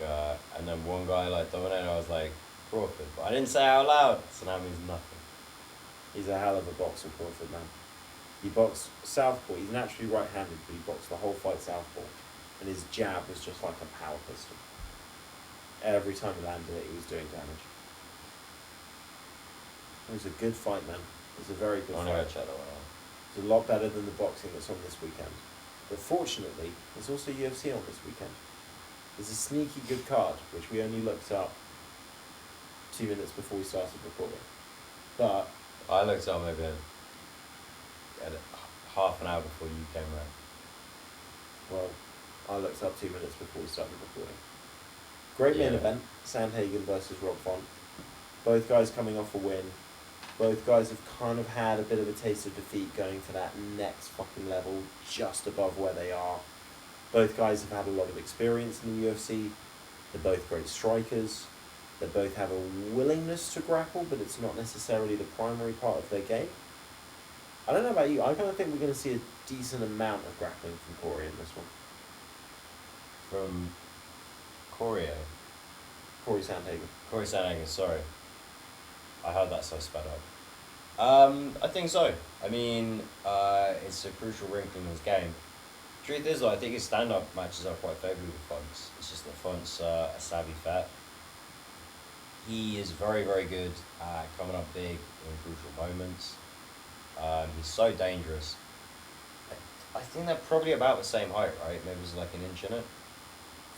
and then one guy like dominated, I was like, Crawford. But I didn't say it out loud, so that means nothing. He's a hell of a boxer, Crawford, man. He boxed southpaw. He's naturally right-handed, but he boxed the whole fight southpaw. And his jab was just like a power pistol. Every time he landed it, he was doing damage. It was a good fight, man. It was a very good I'm fight. gonna check that one out. It's a lot better than the boxing that's on this weekend. But fortunately, there's also UFC on this weekend. There's a sneaky good card, which we only looked up 2 minutes before we started recording. But I looked up maybe half an hour before you came around. well, I looked up 2 minutes before we started recording. Great main event, Sandhagen versus Rob Font. Both guys coming off a win. Both guys have kind of had a bit of a taste of defeat going for that next fucking level, just above where they are. Both guys have had a lot of experience in the UFC. They're both great strikers. They both have a willingness to grapple, but it's not necessarily the primary part of their game. I don't know about you, I kind of think we're going to see a decent amount of grappling from Corey in this one. From Corey Sandhagen. Corey Sandhagen, sorry. I heard that so sped up. I think so. I mean, it's a crucial wrinkle in his game. Truth is, though, I think his stand-up matches are quite favourable with Fonts. It's just that Fonts a savvy vet. He is very, very good at coming up big in crucial moments. He's so dangerous. I think they're probably about the same height, right? Maybe there's like an inch in it.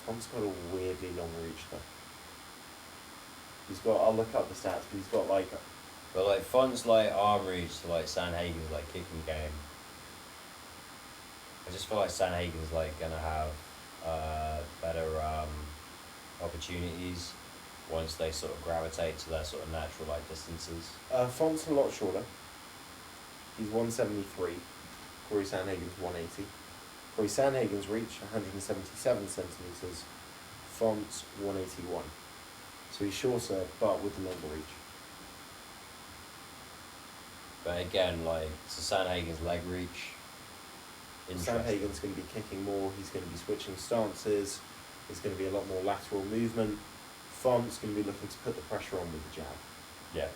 Font's got a weirdly long reach, though. He's got, I'll look up the stats, but he's got like... But like Font's like arm reach to like Sandhagen's like kicking game. I just feel like Sandhagen's like gonna have better opportunities once they sort of gravitate to their sort of natural like distances. Font's a lot shorter. He's 173. Corey Sandhagen's 180. Corey Sandhagen's reach, 177 centimetres. Font's 181. So he's shorter, but with the longer reach. But again, like, so Sandhagen's leg reach. Sandhagen's going to be kicking more. He's going to be switching stances. There's going to be a lot more lateral movement. Font's going to be looking to put the pressure on with the jab. Yeah.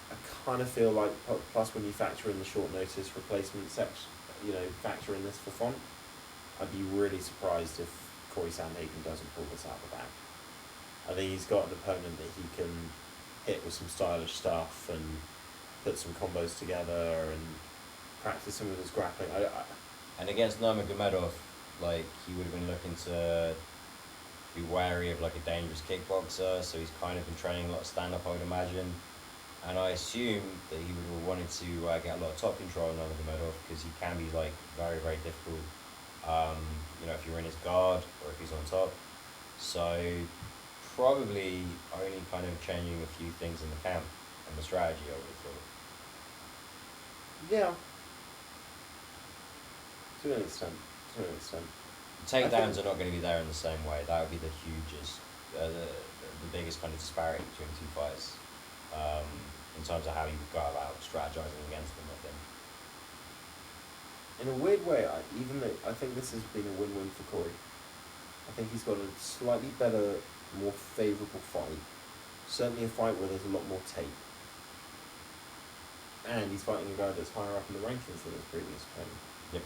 I kind of feel like, plus when you factor in the short notice replacement section, factor in this for Font, I'd be really surprised if Corey Sandhagen doesn't pull this out the bag. I think he's got an opponent that he can hit with some stylish stuff and put some combos together and practice some of his grappling. And against Nurmagomedov, like, he would have been looking to be wary of like a dangerous kickboxer, so he's kind of been training a lot of stand up, I would imagine. And I assume that he would have wanted to get a lot of top control on Nurmagomedov because he can be like very, very difficult. If you're in his guard or if he's on top. So probably only kind of changing a few things in the camp and the strategy, I would have thought. Yeah. To an extent. Takedowns are not going to be there in the same way. That would be the hugest, the biggest kind of disparity between the two fighters, in terms of how you would go about strategizing against them, I think. In a weird way, even though I think this has been a win-win for Corey, I think he's got a slightly better, more favourable fight. Certainly a fight where there's a lot more tape. And he's fighting a guy that's higher up in the rankings than his previous opponent. Yep.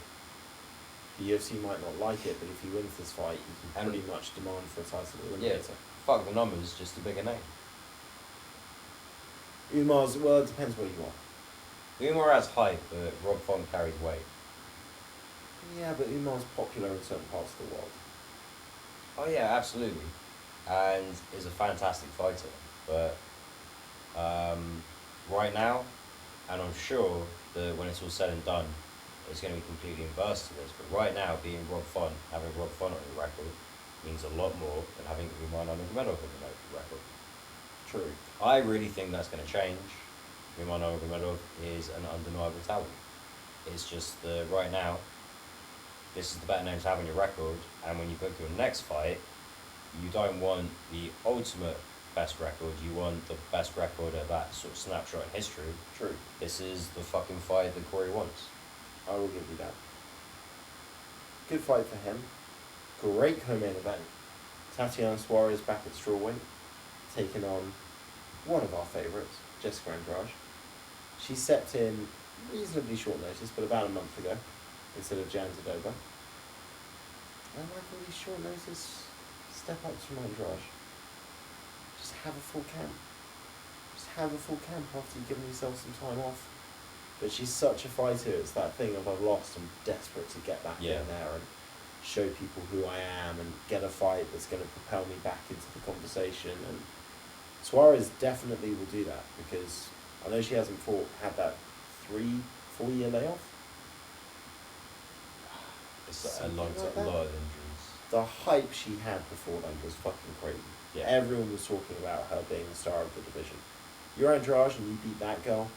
The UFC might not like it, but if he wins this fight, he can pretty much demand for a title eliminator. Fuck the numbers, just a bigger name. Umar's, well, it depends what you want. Umar has hype, but Rob Font carries weight. Yeah, but Umar's popular in certain parts of the world. Oh yeah, absolutely, and is a fantastic fighter. But right now, and I'm sure that when it's all said and done, it's going to be completely inverse to this. But right now, being Rob Font, having Rob Font on your record, means a lot more than having Umar Nurmagomedov on your record. True. I really think that's going to change. Umar Nurmagomedov is an undeniable talent. It's just that right now, this is the better name to have on your record, and when you book your next fight, you don't want the ultimate best record, you want the best record at that sort of snapshot in history. True. This is the fucking fight that Corey wants. I will give you that. Good fight for him. Great co-main event. Tatiana Suarez back at strawweight, taking on one of our favourites, Jessica Andrade. She stepped in reasonably short notice, but about a month ago, instead of Jan Zadoba. I like all these short notice step-ups from Andrade. Just have a full camp. Just have a full camp after you've given yourself some time off. But she's such a fighter, it's that thing of I've lost, I'm desperate to get back in there and show people who I am and get a fight that's going to propel me back into the conversation. And Suarez definitely will do that because I know she hasn't had that 3-4 year layoff. It's a lot of injuries. The hype she had before then was fucking crazy. Yeah. Everyone was talking about her being the star of the division. You're Andrade and you beat that girl,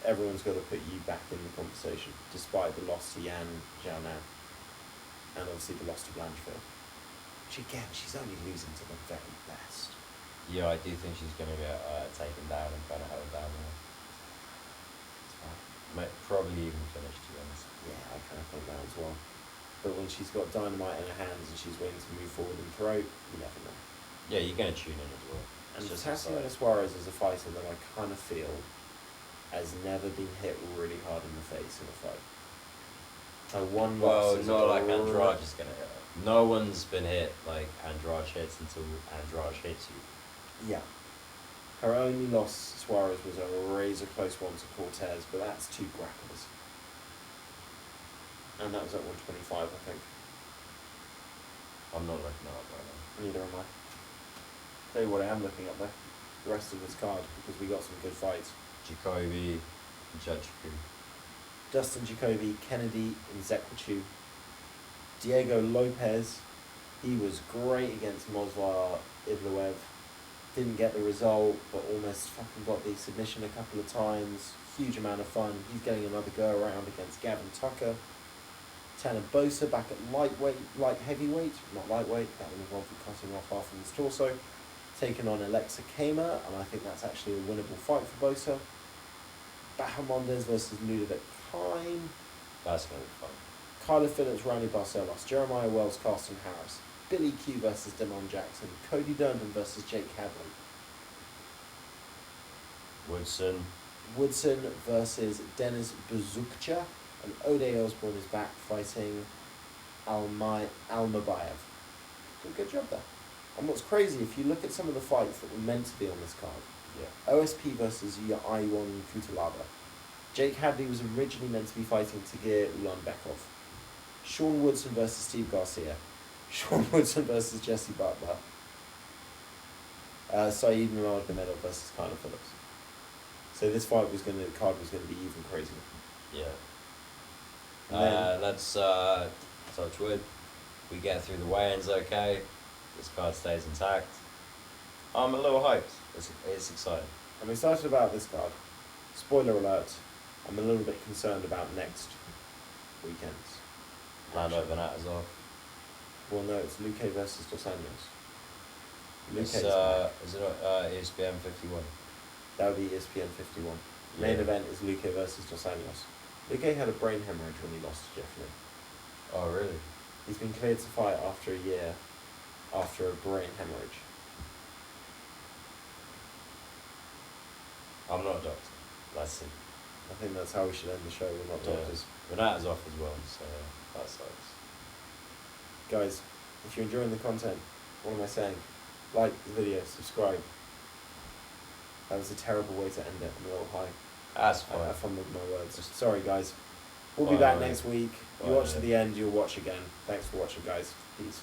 everyone's got to put you back in the conversation, despite the loss to Yan Xiaonan. And obviously the loss to Blanchfield. Which again, she's only losing to the very best. Yeah, I do think she's going to get taken down and kind of held down there. Might probably even finish, to be honest. Yeah, I kind of think that as well. But when she's got dynamite in her hands and she's willing to move forward and throw, you never know. Yeah, you're going to tune in as well. And Tatiana Suarez is a fighter that I kind of feel has never been hit really hard in the face in a fight. Well, not like Andrade is going to hit her. No one's been hit like Andrade hits until Andrade hits you. Yeah. Her only loss, Suarez, was a razor close one to Cortez, but that's 2 grapplers. And that was at 125, I think. I'm not looking that up right now. Neither am I. Tell you what I am looking up there. The rest of this card, because we got some good fights. Jacoby, Judgeku. Dustin Jacoby, Kennedy Nzekwachu. Diego Lopez. He was great against Mozlar Ivleev. Didn't get the result, but almost fucking got the submission a couple of times. Huge amount of fun. He's getting another go around against Gavin Tucker. Tanner Bosa back at light heavyweight, not lightweight, that would involve cutting off half of his torso. Taking on Alexa Kamer, and I think that's actually a winnable fight for Bosa. Bahamondes versus Ludovic Kine. That's going to be fun. Kyler Phillips, Randy Barcelos, Jeremiah Wells, Carson Harris. Billy Q versus Demon Jackson. Cody Durden versus Jake Hadley. Woodson versus Denis Buzukcha. And Ode Osborne is back fighting Almabayev. Did a good job there. And what's crazy, if you look at some of the fights that were meant to be on this card, Yeah. OSP versus Ion Kutalaba. Jake Hadley was originally meant to be fighting Tagir Ulanbekov. Sean Woodson versus Steve Garcia. Sean Woodson versus Jesse Butler. Saeed Nurmagomedov versus Kyler Phillips. So this fight was the card was going to be even crazier. Yeah. And then, Let's touch wood. We get through the weigh-ins okay. This card stays intact. I'm a little hyped. It's exciting. I'm excited about this card. Spoiler alert, I'm a little bit concerned about next weekend's. Lando Venatazov. Well, no, it's Luque versus Dos Anjos. It's, Luque's is it ESPN 51? that would be ESPN 51. Main Yeah. event is Luque versus Dos Anjos. Luque had a brain hemorrhage when he lost to Jeff Lynn. Oh, really? He's been cleared to fight after a year after a brain hemorrhage. I'm not a doctor. Let's see. I think that's how we should end the show. We're not doctors. Venatazov as well, so that sucks. Guys, if you're enjoying the content, what am I saying? Like the video, subscribe. That was a terrible way to end it. I'm a little high. That's fine. I fumbled my words. Sorry, guys. We'll be Bye. back next week. You Bye. watch to the end, you'll watch again. Thanks for watching, guys. Peace.